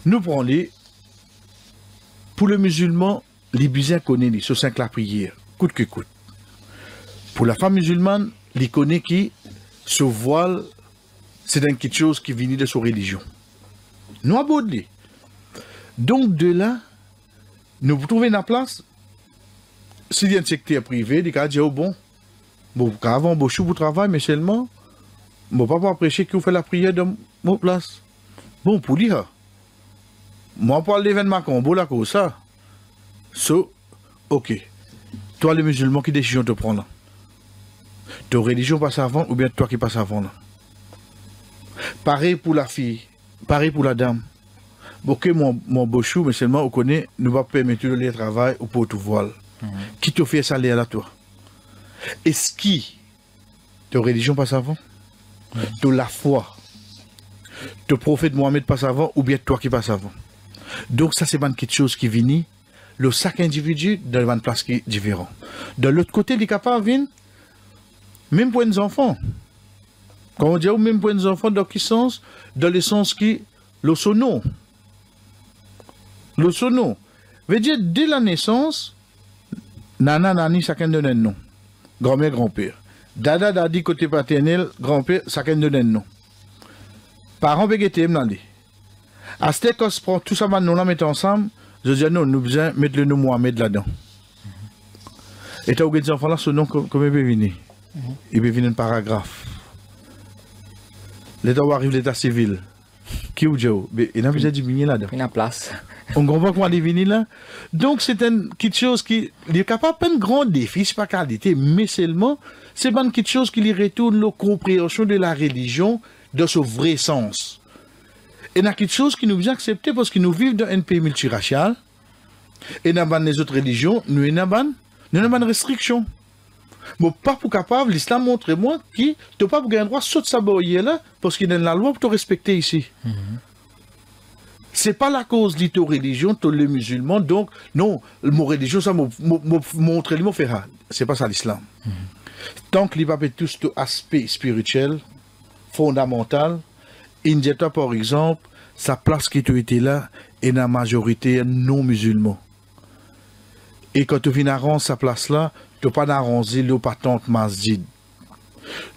Nous prenons pour le musulman, les besoins connaissent ce 5 la prière, coûte que coûte. Pour la femme musulmane, il connaît qui se voile. C'est quelque chose qui vient de sa religion. Nous abordons. Donc de là, nous trouvons la place. S'il y a un secteur privé, il dit oh bon, avant je suis pour travail, mais seulement, mon papa prêcher que vous faites la prière dans mon place. Bon, pour dire, moi je parle d'événement combo là comme ça. Ok. Toi les musulmans qui décision de prendre. Ta religion passe avant ou bien toi qui passe avant là. Pareil pour la fille, pareil pour la dame. Ok, mon beau chou, mais seulement on connaît, nous va permettre de aller travail ou pour tout voile. Qui te fait ça là toi? Est-ce qui ta religion passe avant? De la foi, le prophète Mohamed passe avant ou bien toi qui passe avant? Donc ça c'est quelque chose qui vient, le chaque individu dans une place qui est différente. De l'autre côté, il est capable de venir, même pour les enfants. Quand on dit même pour les enfants, dans quel sens? Dans le sens qui, le sono. Le sono. Veut dire, dès la naissance, nana, nani, chacun donne un nom. Grand-mère, grand-père. Dada, dadi, côté paternel, grand-père, chacun donne un nom. Parents, béguetés, m'nali. À ce qu'on se prend tout ça, nous la mettons ensemble, je dis non, nous besoin mettre le nom Mohamed là-dedans. Et tu as des enfants là, ce nom, comme il peut venir. Il peut venir un paragraphe. L'État arrive l'état civil. Qui ou Dieu? Il a besoin de venir là-dedans. Il y a place. On comprend comment il venir là. Donc c'est quelque chose qui est capable de un grand défi, c'est pas qualité, mais seulement c'est quelque chose qui lui retourne la compréhension de la religion dans son vrai sens. Et il y a quelque chose qui nous vient accepter parce que nous vivons dans un pays multiracial et dans les autres religions, nous avons une restriction. Mais pas pour capable, l'islam montre moi qui tu pas gagner droit saute sa barrière là parce qu'il y a la loi pour te respecter ici. C'est pas la cause de ta religion, tu es musulman, donc non, mon religion ça montre le mot faire. C'est pas ça l'islam. Tant que il va tout cet aspect spirituel fondamental, Indietta par exemple, sa place qui tu étais là est la majorité non musulman. Et quand tu viens arranger sa place là, tu n'as pas d'arranger le patente masjid.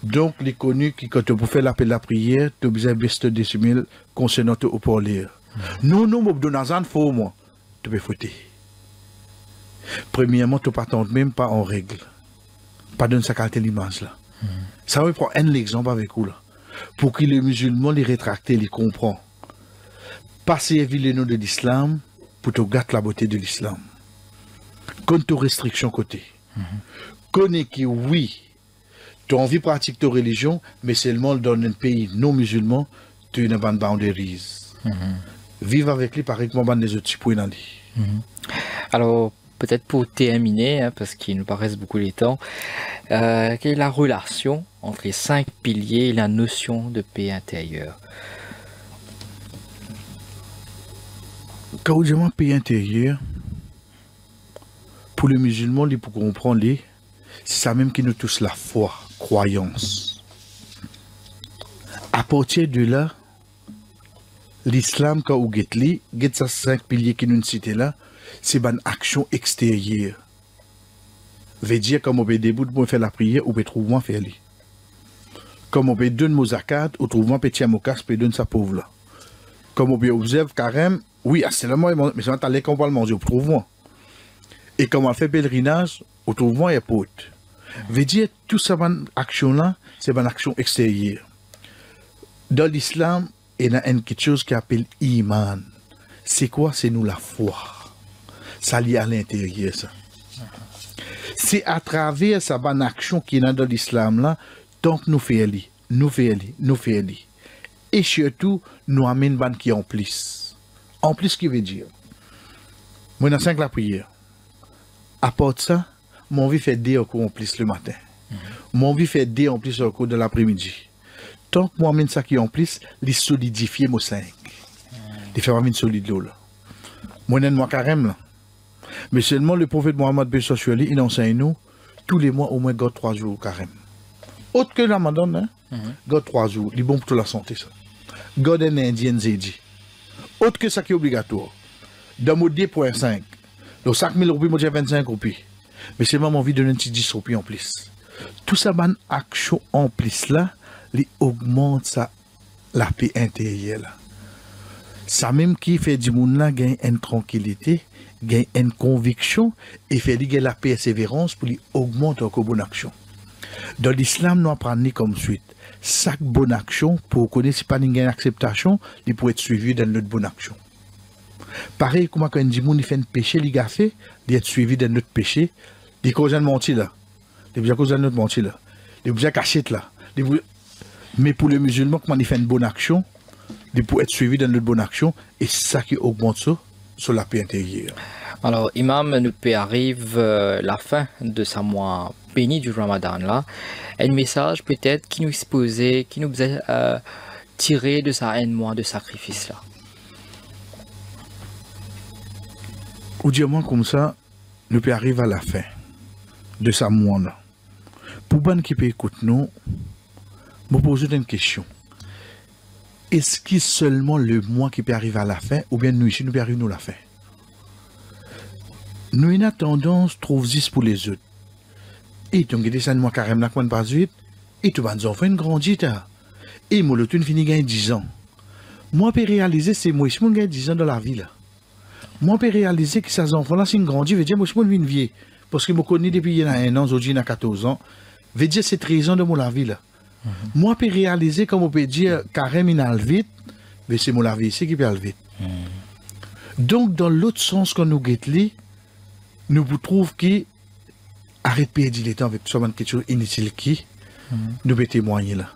Donc, les connus qui, quand tu fais l'appel à la prière, tu as besoin de 10 000 concernant au parler. Non, non, dans un faux, moi, tu peux foutre. Premièrement, tu ne patentes même pas en règle. Pas donner sa qualité l'image là. Ça va prendre un exemple avec vous là. Pour que les musulmans les rétractent, les comprennent. Pas servir le nom de l'islam pour te gâter la beauté de l'islam. Compte aux restrictions côté. Connais que oui, tu as envie de pratiquer ta religion, mais seulement dans un pays non musulman, tu n'as pas de boundaries. Vivre avec lui, pareil que moi, des autres petits points. Alors, peut-être pour terminer, hein, parce qu'il nous paraissent beaucoup les temps, quelle est la relation entre les 5 piliers et la notion de paix intérieure? Quand vous dites paix intérieure, pour les musulmans, pour comprendre, c'est ça même qui nous touche la foi, croyance. À partir de là, l'islam, quand vous guettez, ces 5 piliers qui nous citent là, c'est une action extérieure. Veut dire, comme on peut debout pour faire la prière, ou peut trouver moi faire lui. Comme on peut donner nos zakats, ou trouver moi petit amokas, peut donner sa pauvre là. Comme on peut observer carême, oui, c'est le moment, mais c'est allé qu'on va le manger, ou trouve moi. Et comme on fait pèlerinage, ou trouve moi et pote. Veut dire, tout ça, action là, c'est une action extérieure. Dans l'islam, il y a quelque chose qui appelle iman. C'est quoi? C'est nous la foi. Ça lié à l'intérieur, ça. C'est à travers sa bonne action qui est dans l'islam là, tant que nous faisons. Et surtout, nous amène ban qui en plus. En plus, ce qui veut dire, moi, dans 5 la prière, à part de ça, mon vie fait des en plus le matin. Mon vie fait des en plus au cours de l'après-midi. Tant que moi, amène ça qui en plus, les solidifier mon 5. Les faire amène solide là. Moi, moi, carême là. Mais seulement le prophète Mohammed B. Sociali, il enseigne nous, tous les mois, au moins, God 3 jours carême. Autre que la Ramadan, hein? God 3 jours, il est bon pour la santé, ça. God un indien zédi. Autre que ça qui est obligatoire. Dans mon 10.5, donc 5 000 roupies, moi j'ai 25 roupies. Mais c'est même envie de donner un petit 10 roupies en plus. Tout ça, ban action en plus là, il augmente ça, la paix intérieure là. Ça même qui fait du monde là, gagne une tranquillité, gagne une conviction et fait gagner la persévérance pour lui augmenter encore bonne action. Dans l'islam, nous apprenons comme suite. Chaque bonne action, pour connaître si pas une acceptation, il peut être suivi dans notre bonne action. Pareil, comme quand un monde fait un péché, il a fait, il est suivi dans notre péché, il cause un menti là. Il cause un autre menti là. Il cause un cachette là. Mais pour les musulmans, quand il fait une bonne action, il peut être suivi dans notre bonne action et c'est ça qui augmente ça sur la paix intérieure. Alors, Imam, nous arrive la fin de ce mois béni du Ramadan là. Un message peut-être qui nous exposait, qui nous a tiré de ça un mois de sacrifice là. Ou dire moi comme ça, nous peut arriver à la fin de ce mois là. Pour bon qui peut écouter nous, me poser une question. Est-ce que seulement le mois qui peut arriver à la fin, ou bien nous ici, nous peut arriver à la fin? Nous avons tendance trouve 10 pour les autres. Et tu as dit ça, moi, carrément, là, quand pas vite, et tu vas nous faire une grande gita. Et moi, le tout fini gagne 10 ans. Moi, je peux réaliser, c'est moi, je gagne 10 ans dans la vie, là. Moi, je peux réaliser que ces enfants-là, c'est une grande, je veux dire, moi, je suis une vieille. Parce que je me connais depuis il y a 1 an, aujourd'hui, il y a 14 ans. Je veux dire, c'est 13 ans de mon vie, là. Moi, je peux réaliser, comme on peut dire, carrément, il a vite, mais c'est mon vie ici qui peut aller vite. Donc, dans l'autre sens qu'on nous guette, nous vous trouvons que arrête de perdre le temps avec quelque chose inutile qui nous peut témoigner là.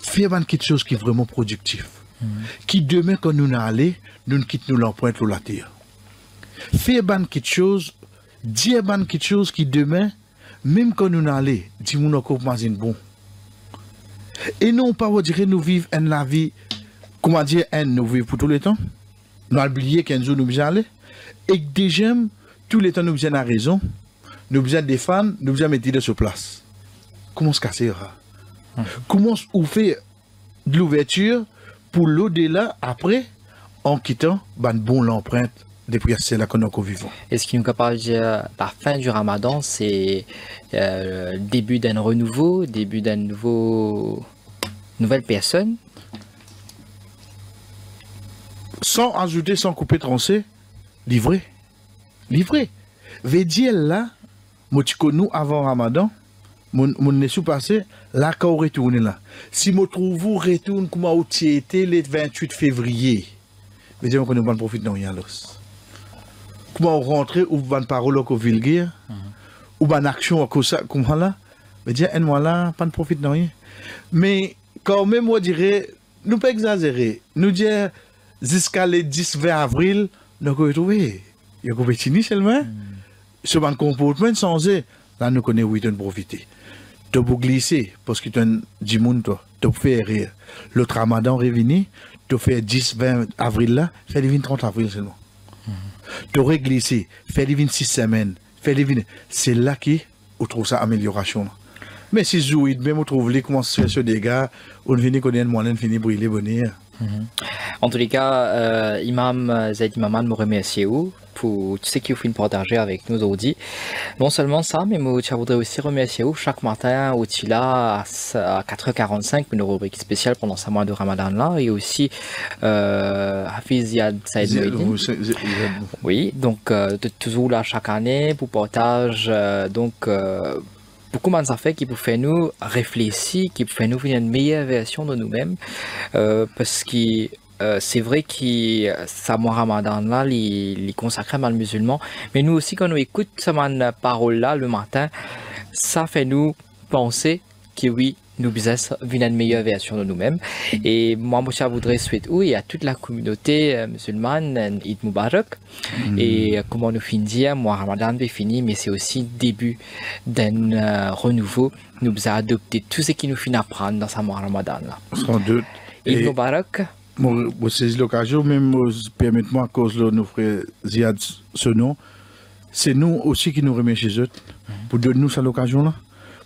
Faire quelque chose qui est vraiment productif. Qui demain, quand nous allons, nous ne quittons l'empreinte la terre. Faire quelque chose, dire quelque chose qui demain, même quand nous allons, dis-nous encore pas une bon. Et non pas vous dire nous vivons la vie, comment dire, nous vivons pour tout le temps. Nous avons oublié qu'un jour nous allons aller. Et déjà, tous les temps nous avons raison, nous avons des fans, nous avons mettre sur place. Comment se casser ça? Comment on fait de l'ouverture pour l'au-delà après, en quittant bon l'empreinte depuis que c'est là qu'on est vivant. Est-ce qu'il nous capable de dire la fin du Ramadan, c'est le début d'un renouveau, début d'une nouvelle personne? Sans ajouter, sans couper, trancher, livré. Veut dire là, moi tu connais nous avant Ramadan, mon sous passé, là, quand on retourne là. Si je trouve, vous retourne comme on était le 28 février. Mais dis-moi qu'on ne va pas profiter de rien. Comment on rentre, ou van parole au vulgaire, ou van action à cause comme là. Mais dis, moi là, pas de profiter de rien. Mais quand même, moi dirais, nous pas exagérer. Nous dire, jusqu'à le 10-20 avril, nous avons trouvé. Il y a compétition seulement. Ce bon comportement sans eux, là, nous connaissons où ils ont profité. Tu peux glisser, parce que tu as dit, tu peux faire rire. L'autre ramadan revenu, tu fais 10-20 avril là, fais les 30 avril seulement. Tu aurais glissé, fais les 26 semaines, fais les 20. C'est là qu'on trouve ça amélioration. Mais si je même on trouve les comment se fait ce dégât, on vient connaître moi, on finit brûler bonheur. En tous les cas, Imam Zaid Imaman me remercie pour tout ce qu'il fait partager avec nous aujourd'hui. Non seulement ça, mais je voudrais aussi remercier chaque matin au Tila à 4h45 pour une rubrique spéciale pendant ce mois de Ramadan là, et aussi Hafiz Ziad Saïd Moïdine. Oui, donc toujours là chaque année pour partage beaucoup de fait qui peut faire nous réfléchir, qui peut faire nous venir une meilleure version de nous-mêmes, parce que c'est vrai que ça mois Ramadan là, il consacré mal musulman, mais nous aussi quand nous écoute cette parole là le matin, ça fait nous penser que oui, nous besoin d'une meilleure version de nous-mêmes. Et moi, je voudrais souhaiter à toute la communauté musulmane Eid Mubarak. Et comment nous finir, moi, Ramadan est fini, mais c'est aussi le début d'un renouveau. Nous devons adopter tout ce qui nous finit apprendre dans ce mois Ramadan là. Sans doute. Eid Mubarak. Bon, c'est l'occasion, même permettez-moi à cause de nos frères Ziad, ce nom, c'est nous aussi qui nous remercions chez eux pour donner nous cette occasion là.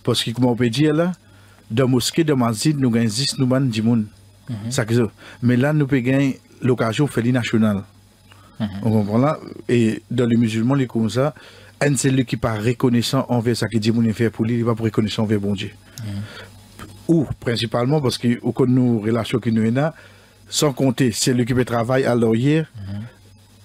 Parce que, comme on peut dire là, dans la mosquée de Mazid, nous gagnons 10 nous ban 10 moun. Mais là, nous pouvons gagner l'occasion de faire nationale. On comprend là? Et dans les musulmans, les comme ça, un c'est lui qui n'est pas reconnaissant envers ce que 10 moun fait pour lui, il n'est pas reconnaissant envers bon Dieu. Ou, principalement, parce que nous relations qui nous avons, sans compter, c'est lui qui peut travailler à l'oreille,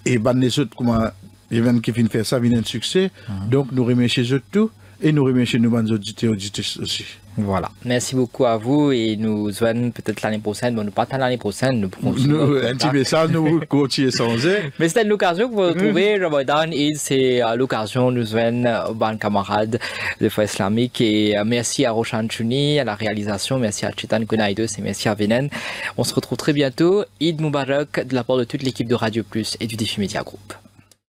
et les autres, comment les gens qui viennent faire ça, viennent de succès. Donc, nous remercions eux tout. Et nous remercions nos auditeurs aussi. Voilà. Merci beaucoup à vous et nous verrons peut-être l'année prochaine. Bon, nous partons l'année prochaine. Nous continuons. Un petit message, nous continuons sans eux. Mais c'était l'occasion que vous retrouvez. Ramadan et c'est l'occasion nous verrons aux camarades de foi islamique. Et merci à Roshan Chouni, à la réalisation. Merci à Chitan Kunaidos et merci à Venen. On se retrouve très bientôt. Eid Mubarak de la part de toute l'équipe de Radio Plus et du Défi Média Group.